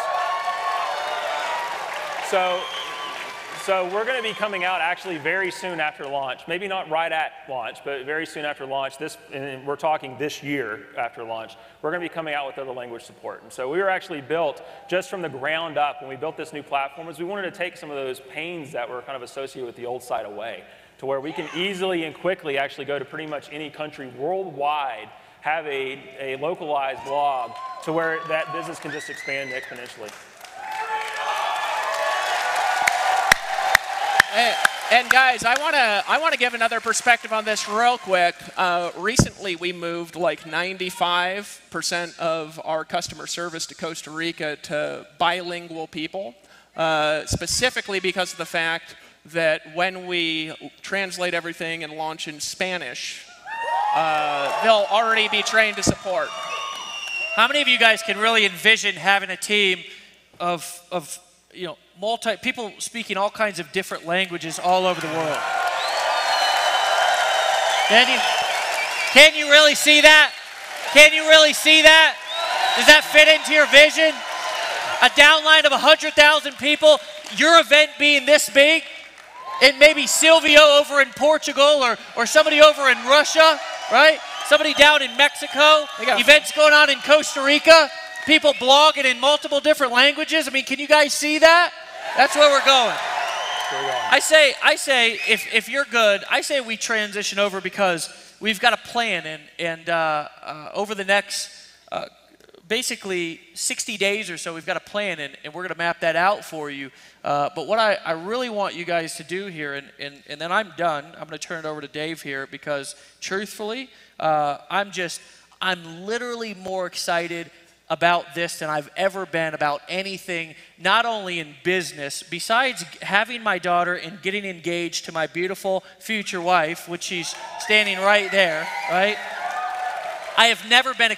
Speaker 5: So we're going to be coming out actually very soon after launch. Maybe not right at launch, but very soon after launch. And we're talking this year after launch. We're going to be coming out with other language support. And so we were actually built just from the ground up when we built this new platform. Is we wanted to take some of those pains that were kind of associated with the old site away, to where we can easily and quickly actually go to pretty much any country worldwide, have a localized blog, to where that business can just expand exponentially.
Speaker 3: And guys, I want to give another perspective on this real quick. Recently, we moved like 95% of our customer service to Costa Rica to bilingual people, specifically because of the fact that when we translate everything and launch in Spanish, they'll already be trained to support.
Speaker 2: How many of you guys can really envision having a team of people speaking all kinds of different languages all over the world? Can you really see that? Can you really see that? Does that fit into your vision? A downline of 100,000 people, your event being this big, and maybe Silvio over in Portugal or somebody over in Russia, right? Somebody down in Mexico, events going on in Costa Rica, people blogging in multiple different languages. I mean, can you guys see that? That's where we're going. I say, if you're good, I say we transition over because we've got a plan, and over the next basically 60 days or so, we've got a plan, and we're going to map that out for you. But what I really want you guys to do here, and then I'm done. I'm going to turn it over to Dave here because, truthfully, I'm literally more excited about this than I've ever been about anything, not only in business, besides having my daughter and getting engaged to my beautiful future wife, which she's standing right there, right? I have never been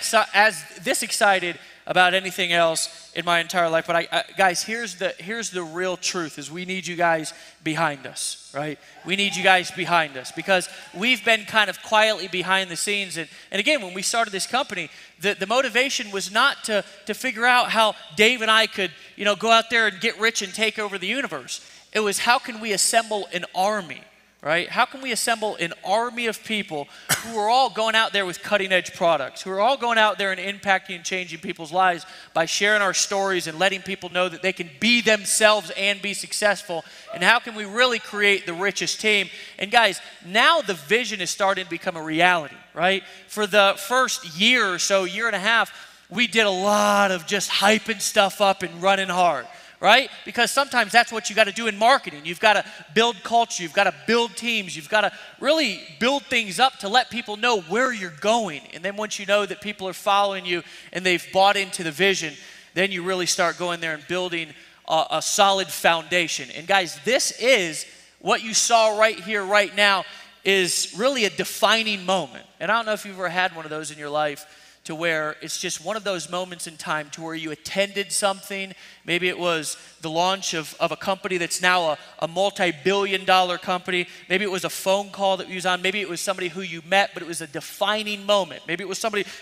Speaker 2: this excited about anything else in my entire life. But guys, here's the real truth: is we need you guys behind us, right? We need you guys behind us because we've been kind of quietly behind the scenes. And again, when we started this company, the motivation was not to figure out how Dave and I could, go out there and get rich and take over the universe. It was, how can we assemble an army? Right? How can we assemble an army of people who are all going out there with cutting edge products, who are all going out there and impacting and changing people's lives by sharing our stories and letting people know that they can be themselves and be successful? And how can we really create the richest team? And guys, now the vision is starting to become a reality, right? For the first year or so, year and a half, we did a lot of just hyping stuff up and running hard. Right? Because sometimes that's what you got to do in marketing. You've got to build culture. You've got to build teams. You've got to really build things up to let people know where you're going. And then once you know that people are following you and they've bought into the vision, then you really start going there and building a solid foundation. And guys, this is what you saw right here, right now, is really a defining moment. And I don't know if you've ever had one of those in your life, to where it's just one of those moments in time to where you attended something. Maybe it was the launch of a company that's now a multi-billion-dollar company. Maybe it was a phone call that you was on. Maybe it was somebody who you met, but it was a defining moment. Maybe it was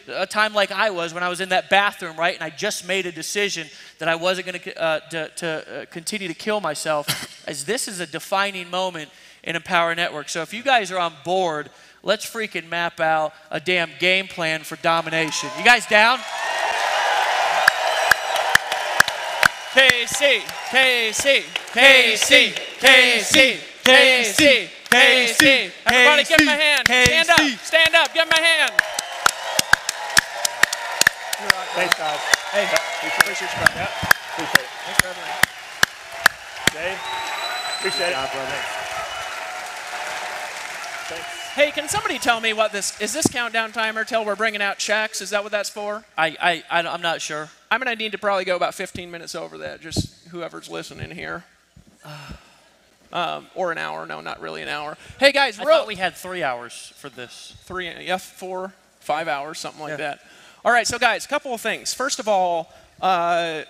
Speaker 2: a time like I was when I was in that bathroom, right? And I just made a decision that I wasn't going to continue to kill myself. As this is a defining moment in Empower Network. So if you guys are on board, let's freaking map out a damn game plan for domination. You guys down?
Speaker 3: KC, KC, KC, KC, KC, KC. Everybody give him a hand. Stand up, give him a hand.
Speaker 5: Thanks, guys.
Speaker 3: Hey, appreciate you, brother.
Speaker 5: Yeah, appreciate it.
Speaker 3: Thanks for everything.
Speaker 5: Dave, appreciate it. Thanks.
Speaker 3: Hey, can somebody tell me what is this countdown timer till we're bringing out checks? Is that what that's for?
Speaker 2: I'm not sure.
Speaker 3: I'm going to need to probably go about 15 minutes over that, just whoever's listening here. Or an hour. No, not really an hour. Hey, guys.
Speaker 2: I thought we had 3 hours for this.
Speaker 3: 4, 5 hours, something like that. All right, so guys, a couple of things. First of all, if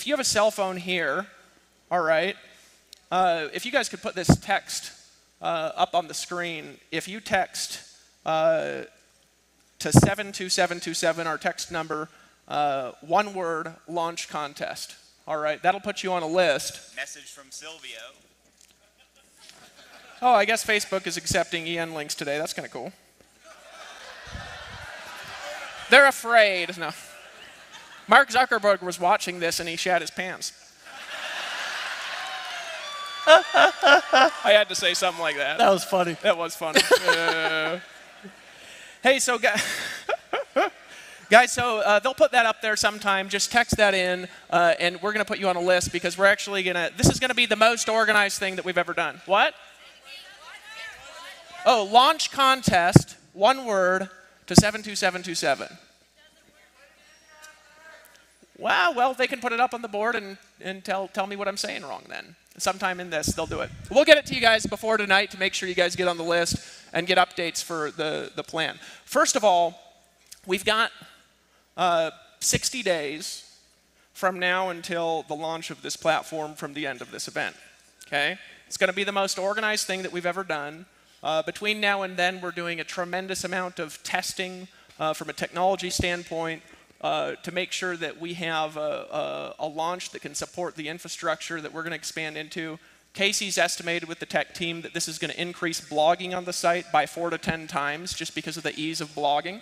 Speaker 3: you have a cell phone here, all right, if you guys could put this text up on the screen, if you text to 72727, our text number, one word, launch contest. All right, that'll put you on a list.
Speaker 4: Message from Silvio.
Speaker 3: Oh, I guess Facebook is accepting EN links today. That's kind of cool. They're afraid. No. Mark Zuckerberg was watching this and he shat his pants. I had to say something like that.
Speaker 2: That was funny.
Speaker 3: That was funny. Hey, so guys, so they'll put that up there sometime. Just text that in, and we're going to put you on a list because we're actually going to, this is going to be the most organized thing that we've ever done. What? Oh, launch contest, one word, to 72727. Wow, well, they can put it up on the board and tell me what I'm saying wrong then. Sometime in this, they'll do it. We'll get it to you guys before tonight to make sure you guys get on the list and get updates for the plan. First of all, we've got 60 days from now until the launch of this platform from the end of this event, okay? It's going to be the most organized thing that we've ever done. Between now and then, we're doing a tremendous amount of testing from a technology standpoint to make sure that we have a launch that can support the infrastructure that we're going to expand into. Casey's estimated with the tech team that this is going to increase blogging on the site by 4 to 10 times just because of the ease of blogging,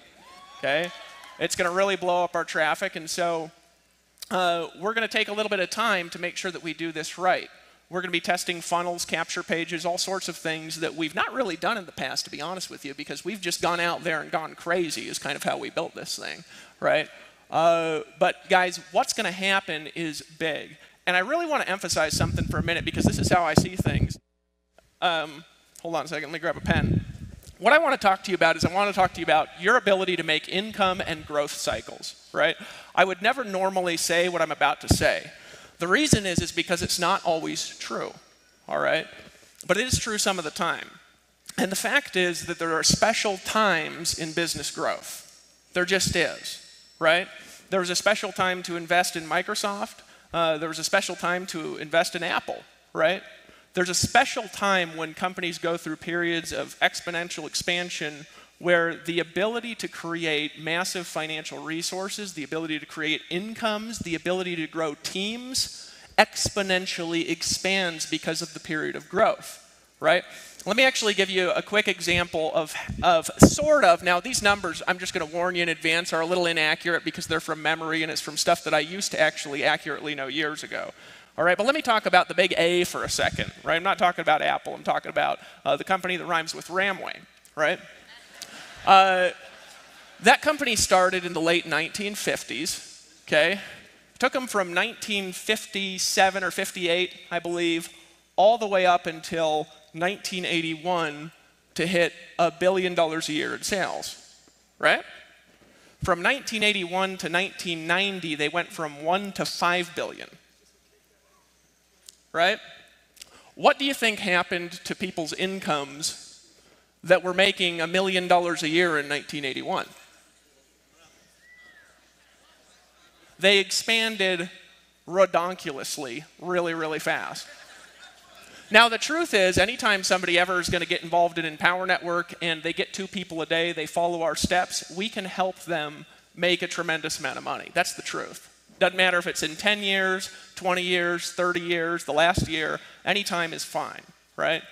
Speaker 3: okay? It's going to really blow up our traffic, and so we're going to take a little bit of time to make sure that we do this right. We're going to be testing funnels, capture pages, all sorts of things that we've not really done in the past, to be honest with you, because we've just gone out there and gone crazy is kind of how we built this thing, right? But guys, what's going to happen is big. And I really want to emphasize something for a minute because this is how I see things. Hold on a second, let me grab a pen. What I want to talk to you about is I want to talk to you about your ability to make income and growth cycles, right? I would never normally say what I'm about to say. The reason is because it's not always true, all right? But it is true some of the time. And the fact is that there are special times in business growth. There just is, right? There was a special time to invest in Microsoft. There was a special time to invest in Apple, right? There's a special time when companies go through periods of exponential expansion where the ability to create massive financial resources, the ability to create incomes, the ability to grow teams exponentially expands because of the period of growth, right? Let me actually give you a quick example of sort of, now these numbers, I'm just going to warn you in advance, are a little inaccurate because they're from memory and it's from stuff that I used to actually accurately know years ago. All right, but let me talk about the big A for a second, right? I'm not talking about Apple, I'm talking about the company that rhymes with Ramway, right? That company started in the late 1950s, okay? Took them from 1957 or 58, I believe, all the way up until 1981 to hit $1 billion a year in sales, right? From 1981 to 1990, they went from 1 to 5 billion, right? What do you think happened to people's incomes that were making $1 million a year in 1981? They expanded redonkulously, really, really fast. Now, the truth is, anytime somebody ever is going to get involved in Empower Network and they get 2 people a day, they follow our steps, we can help them make a tremendous amount of money. That's the truth. Doesn't matter if it's in 10 years, 20 years, 30 years, the last year, any time is fine, right?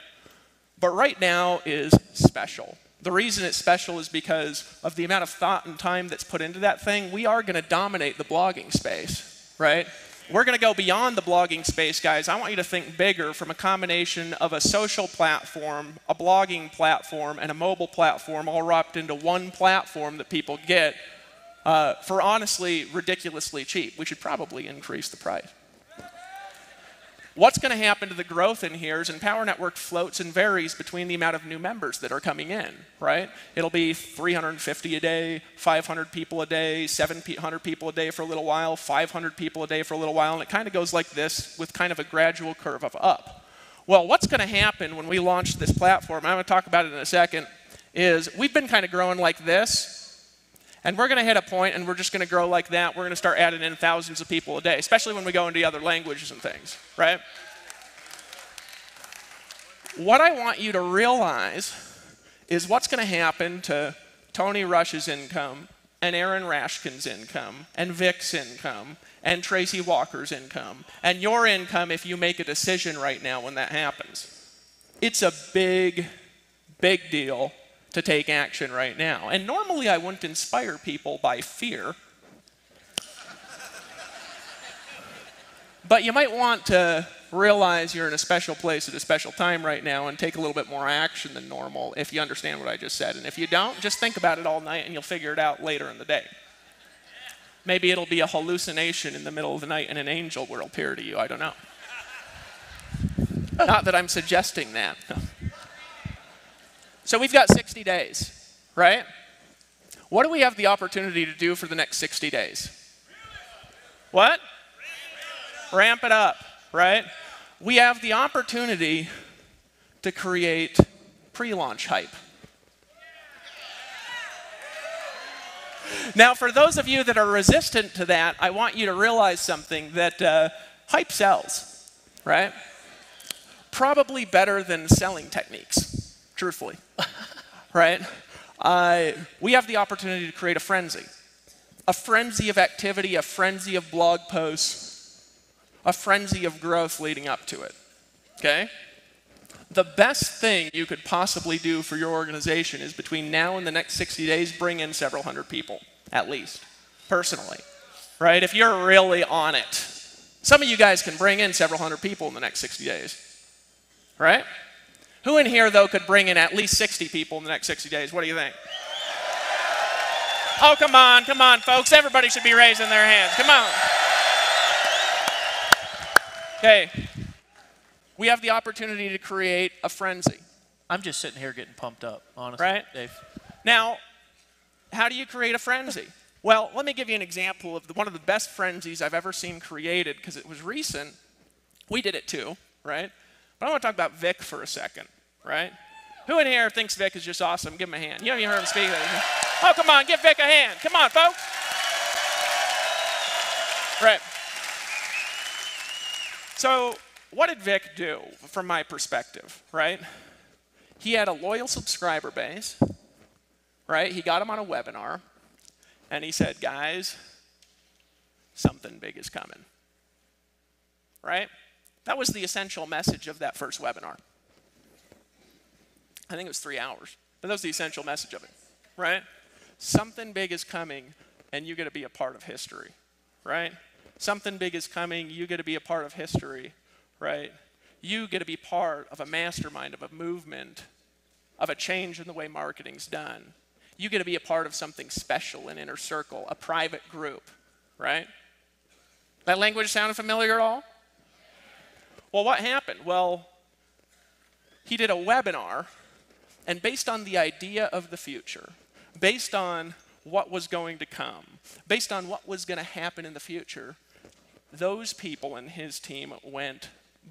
Speaker 3: But right now is special. The reason it's special is because of the amount of thought and time that's put into that thing. We are going to dominate the blogging space, right? We're going to go beyond the blogging space, guys. I want you to think bigger from a combination of a social platform, a blogging platform, and a mobile platform all wrapped into one platform that people get for honestly ridiculously cheap. We should probably increase the price. What's going to happen to the growth in here is Empower Network floats and varies between the amount of new members that are coming in, right? It'll be 350 a day, 500 people a day, 700 people a day for a little while, 500 people a day for a little while, and it kind of goes like this with kind of a gradual curve of up. Well, what's going to happen when we launch this platform, I'm going to talk about it in a second, is we've been kind of growing like this, and we're going to hit a point and we're just going to grow like that. We're going to start adding in thousands of people a day, especially when we go into other languages and things, right? What I want you to realize is what's going to happen to Tony Rush's income, and Aaron Rashkin's income, and Vic's income, and Tracy Walker's income, and your income if you make a decision right now when that happens. It's a big, big deal to take action right now. And normally I wouldn't inspire people by fear. But you might want to realize you're in a special place at a special time right now and take a little bit more action than normal if you understand what I just said. And if you don't, just think about it all night and you'll figure it out later in the day. Maybe it'll be a hallucination in the middle of the night and an angel will appear to you. I don't know. Not that I'm suggesting that. So we've got 60 days, right? What do we have the opportunity to do for the next 60 days? What? Ramp it up, right? We have the opportunity to create pre-launch hype. Now, for those of you that are resistant to that, I want you to realize something, that hype sells, right? Probably better than selling techniques, truthfully, right? We have the opportunity to create a frenzy of activity, a frenzy of blog posts, a frenzy of growth leading up to it, okay? The best thing you could possibly do for your organization is between now and the next 60 days, bring in several hundred people, at least, personally, right? If you're really on it. Some of you guys can bring in several hundred people in the next 60 days, right? Who in here, though, could bring in at least 60 people in the next 60 days? What do you think? Oh, come on, folks. Everybody should be raising their hands. Come on. Okay, we have the opportunity to create a frenzy.
Speaker 2: I'm just sitting here getting pumped up, honestly,
Speaker 3: right?
Speaker 2: Dave.
Speaker 3: Now, how do you create a frenzy? Well, let me give you an example of one of the best frenzies I've ever seen created, because it was recent. We did it too, right? But I want to talk about Vic for a second, right? Who in here thinks Vic is just awesome? Give him a hand. You haven't even heard him speak. Oh, come on, give Vic a hand. Come on, folks. Right. So what did Vic do from my perspective, right? He had a loyal subscriber base, right? He got him on a webinar, and he said, guys, something big is coming, right? That was the essential message of that first webinar. I think it was 3 hours, but that was the essential message of it, right? Something big is coming, and you get to be a part of history, right? Something big is coming, you get to be a part of history, right? You get to be part of a mastermind, of a movement, of a change in the way marketing's done. You get to be a part of something special, an inner circle, a private group, right? That language sounded familiar at all? Well, what happened? Well, he did a webinar, and based on the idea of the future, based on what was going to come, based on what was going to happen in the future, those people in his team went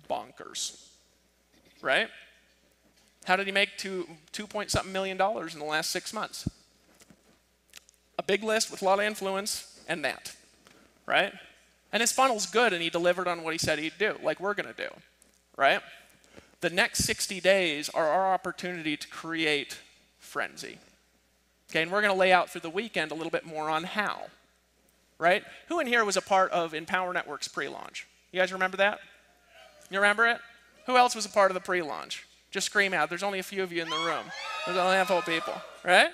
Speaker 3: bonkers, right? How did he make $2.something million in the last 6 months? A big list with a lot of influence and that, right? And his funnel's good, and he delivered on what he said he'd do, like we're going to do, right? The next 60 days are our opportunity to create frenzy. Okay, and we're going to lay out through the weekend a little bit more on how, right? Who in here was a part of Empower Network's pre-launch? You guys remember that? You remember it? Who else was a part of the pre-launch? Just scream out. There's only a few of you in the room. There's only a handful of people, right?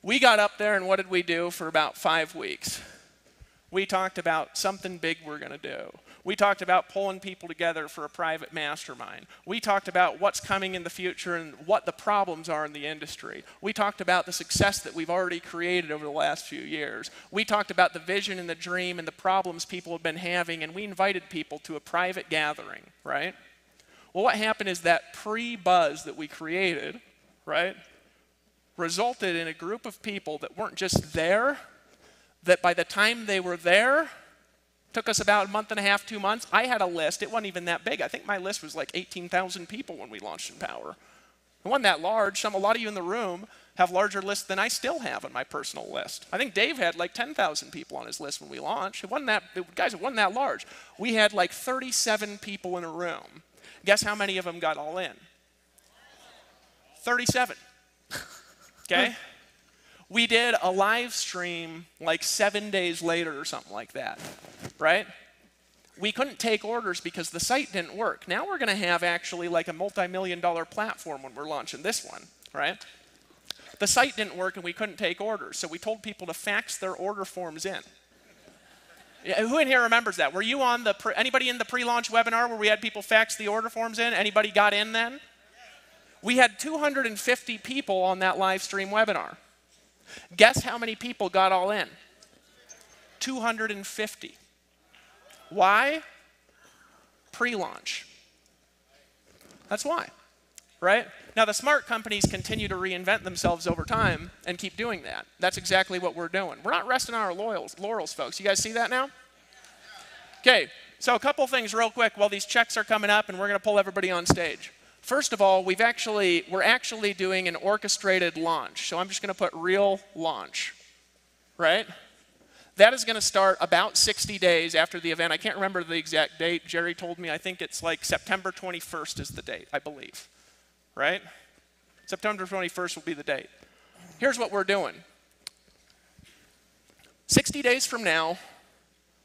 Speaker 3: We got up there, and what did we do for about 5 weeks? We talked about something big we're going to do. We talked about pulling people together for a private mastermind. We talked about what's coming in the future and what the problems are in the industry. We talked about the success that we've already created over the last few years. We talked about the vision and the dream and the problems people have been having, and we invited people to a private gathering, right? Well, what happened is that pre-buzz that we created, right, resulted in a group of people that weren't just there, that by the time they were there, took us about a month and a half, 2 months. I had a list. It wasn't even that big. I think my list was like 18,000 people when we launched Empower. It wasn't that large. A lot of you in the room have larger lists than I still have on my personal list. I think Dave had like 10,000 people on his list when we launched. Guys, it wasn't that large. We had like 37 people in a room. Guess how many of them got all in? 37. Okay? We did a live stream like 7 days later or something like that, right? We couldn't take orders because the site didn't work. Now we're going to have actually like a multi-million-dollar platform when we're launching this one, right? The site didn't work and we couldn't take orders, so we told people to fax their order forms in. Yeah, who in here remembers that? Were you on the, anybody in the pre-launch webinar where we had people fax the order forms in? Anybody got in then? We had 250 people on that live stream webinar. Guess how many people got all in? 250. Why? Pre-launch. That's why, right? Now the smart companies continue to reinvent themselves over time and keep doing that. That's exactly what we're doing. We're not resting on our laurels, folks. You guys see that now? Okay, so a couple things real quick while these checks are coming up and we're going to pull everybody on stage. First of all, we're actually doing an orchestrated launch. So I'm just going to put real launch, right? That is going to start about 60 days after the event. I can't remember the exact date. Jerry told me I think it's like September 21st is the date, I believe, right? September 21st will be the date. Here's what we're doing. 60 days from now,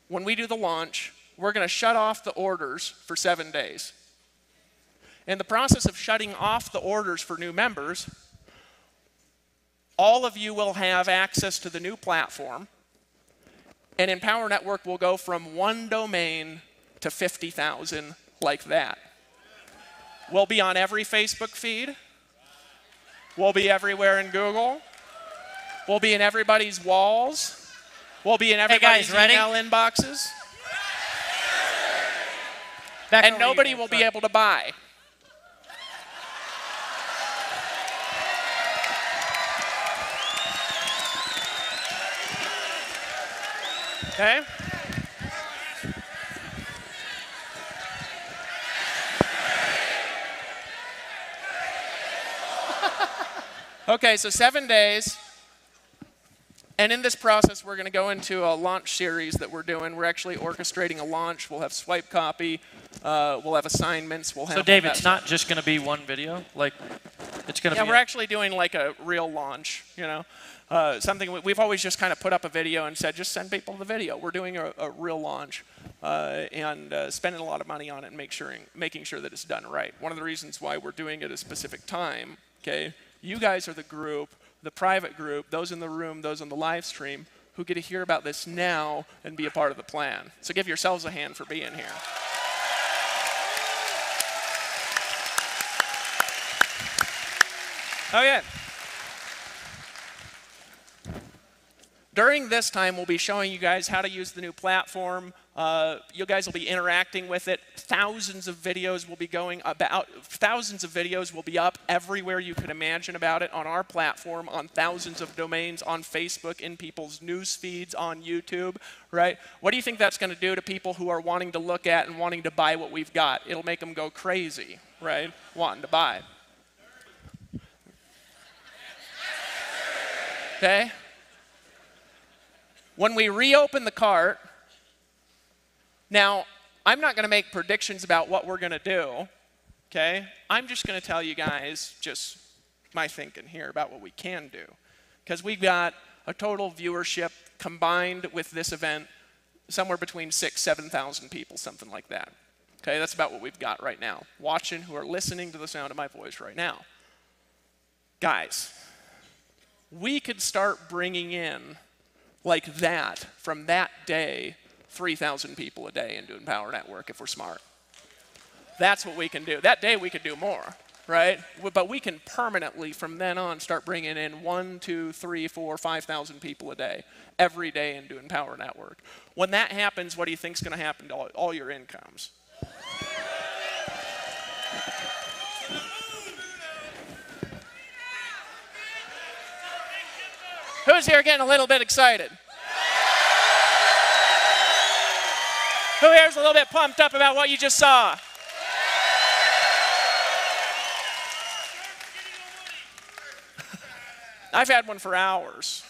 Speaker 3: when we do the launch, we're going to shut off the orders for 7 days. In the process of shutting off the orders for new members, all of you will have access to the new platform. And Empower Network will go from 1 domain to 50,000 like that. We'll be on every Facebook feed. We'll be everywhere in Google. We'll be in everybody's walls. We'll be in everybody's email inboxes. And nobody will be able to buy. Okay? Okay, so 7 days. And in this process, we're going to go into a launch series that we're doing. We're actually orchestrating a launch. We'll have swipe copy. We'll have assignments. We'll have.
Speaker 2: So, Dave, it's not just going to be one video? Like, it's going to be.
Speaker 3: Yeah, we're actually doing like a real launch, you know. Something we've always just kind of put up a video and said, just send people the video. We're doing a real launch and spending a lot of money on it and making sure that it's done right. One of the reasons why we're doing it at a specific time, okay, you guys are the group, the private group, those in the room, those on the live stream, who get to hear about this now and be a part of the plan. So give yourselves a hand for being here. Okay. During this time, we'll be showing you guys how to use the new platform. You guys will be interacting with it. Thousands of videos will be up everywhere you could imagine about it on our platform, on thousands of domains, on Facebook, in people's news feeds, on YouTube, right? What do you think that's going to do to people who are wanting to look at and wanting to buy what we've got? It'll make them go crazy, right? Wanting to buy. Okay? When we reopen the cart, now, I'm not going to make predictions about what we're going to do, okay? I'm just going to tell you guys just my thinking here about what we can do. Because we've got a total viewership combined with this event somewhere between 6,000 to 7,000 people, something like that. Okay, that's about what we've got right now, watching, who are listening to the sound of my voice right now. Guys, we could start bringing in, like that, from that day, 3,000 people a day into Empower Network if we're smart. That's what we can do. That day we could do more, right? But we can permanently, from then on, start bringing in 1, 2, 3, 4, 5,000 people a day, every day into Empower Network. When that happens, what do you think is going to happen to all your incomes? Who's here getting a little bit excited? Who here is a little bit pumped up about what you just saw? I've had one for hours.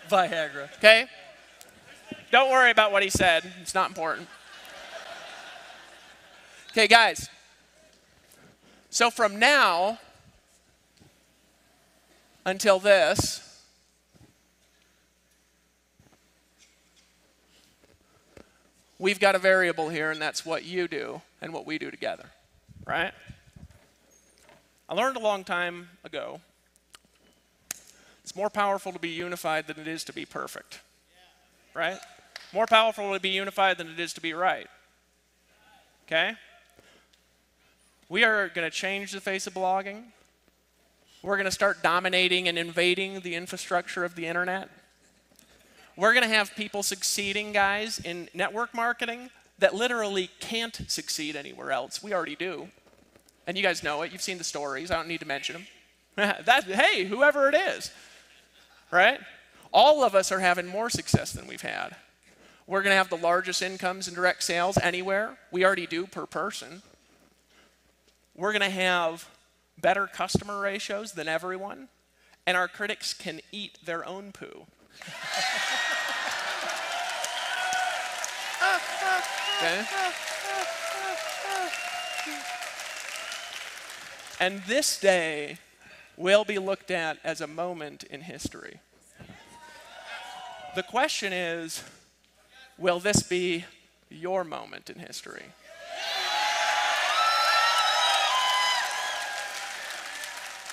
Speaker 2: Viagra.
Speaker 3: Okay? Don't worry about what he said. It's not important. Okay, guys. So from now until this, we've got a variable here, and that's what you do and what we do together, right? I learned a long time ago, it's more powerful to be unified than it is to be perfect, right? More powerful to be unified than it is to be right, okay? We are going to change the face of blogging. We're going to start dominating and invading the infrastructure of the internet. We're going to have people succeeding, guys, in network marketing that literally can't succeed anywhere else. We already do. And you guys know it. You've seen the stories. I don't need to mention them. Hey, whoever it is, right? All of us are having more success than we've had. We're going to have the largest incomes in direct sales anywhere. We already do per person. We're going to have better customer ratios than everyone. And our critics can eat their own poo. Okay. And this day will be looked at as a moment in history. The question is, will this be your moment in history?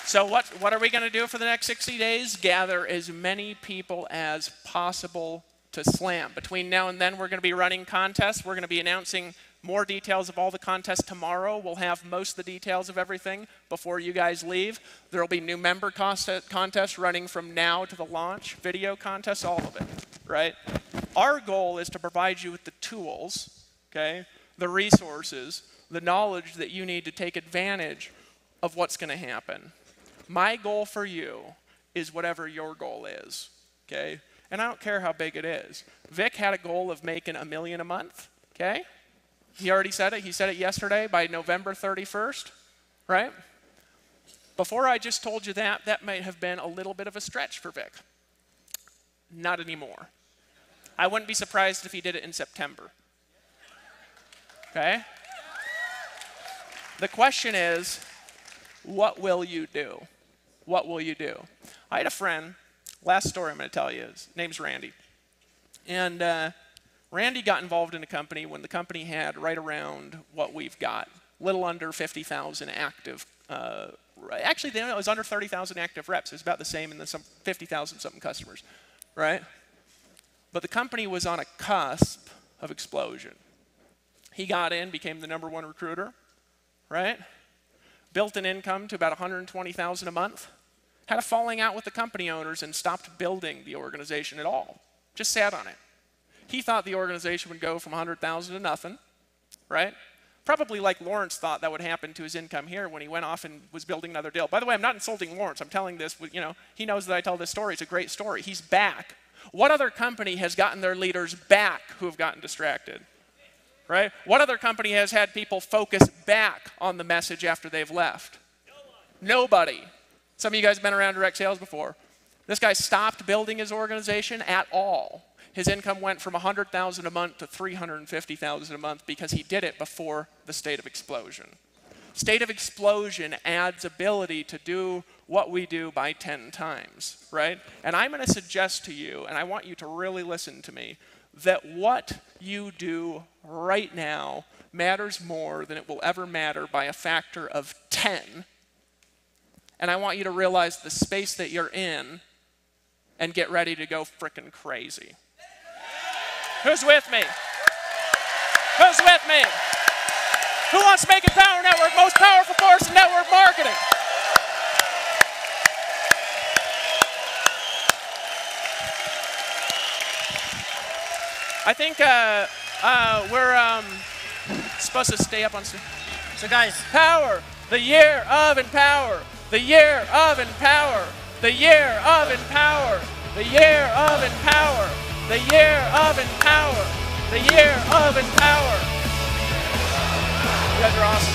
Speaker 3: So what are we going to do for the next 60 days? Gather as many people as possible to slam. Between now and then, we're going to be running contests. We're going to be announcing more details of all the contests tomorrow. We'll have most of the details of everything before you guys leave. There will be new member contests running from now to the launch, video contests, all of it, right? Our goal is to provide you with the tools, okay, the resources, the knowledge that you need to take advantage of what's going to happen. My goal for you is whatever your goal is, okay? And I don't care how big it is. Vic had a goal of making $1 million a month, okay? He already said it. He said it yesterday by November 31st, right? Before I just told you that, that might have been a little bit of a stretch for Vic. Not anymore. I wouldn't be surprised if he did it in September, okay? The question is, what will you do? What will you do? I had a friend, last story I'm going to tell you, his name's Randy. And Randy got involved in a company when the company had right around what we've got, little under 50,000 active, actually it was under 30,000 active reps. It was about the same in the 50,000 something customers, right? But the company was on a cusp of explosion. He got in, became the #1 recruiter, right? Built an income to about 120,000 a month, had a falling out with the company owners and stopped building the organization at all. Just sat on it. He thought the organization would go from 100,000 to nothing, right? Probably like Lawrence thought that would happen to his income here when he went off and was building another deal. By the way, I'm not insulting Lawrence. I'm telling this, you know, he knows that I tell this story. It's a great story. He's back. What other company has gotten their leaders back who have gotten distracted? Right? What other company has had people focus back on the message after they've left? Nobody. Some of you guys have been around direct sales before. This guy stopped building his organization at all. His income went from 100,000 a month to 350,000 a month because he did it before the state of explosion. State of explosion adds ability to do what we do by 10 times, right? And I'm going to suggest to you, and I want you to really listen to me, that what you do right now matters more than it will ever matter by a factor of 10. And I want you to realize the space that you're in and get ready to go frickin' crazy. Who's with me? Who's with me? Who wants to make it Power Network most powerful force in network marketing? I think we're supposed to stay up on stage.
Speaker 2: So guys,
Speaker 3: Power, the year of Empower, the year of Empower, the year of Empower, the year of Empower, the year of Empower, the year of Empower. You guys are awesome.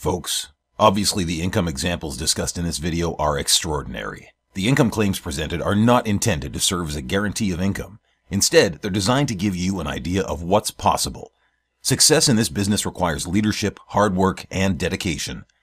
Speaker 4: Folks, obviously the income examples discussed in this video are extraordinary. The income claims presented are not intended to serve as a guarantee of income. Instead, they're designed to give you an idea of what's possible. Success in this business requires leadership, hard work, and dedication.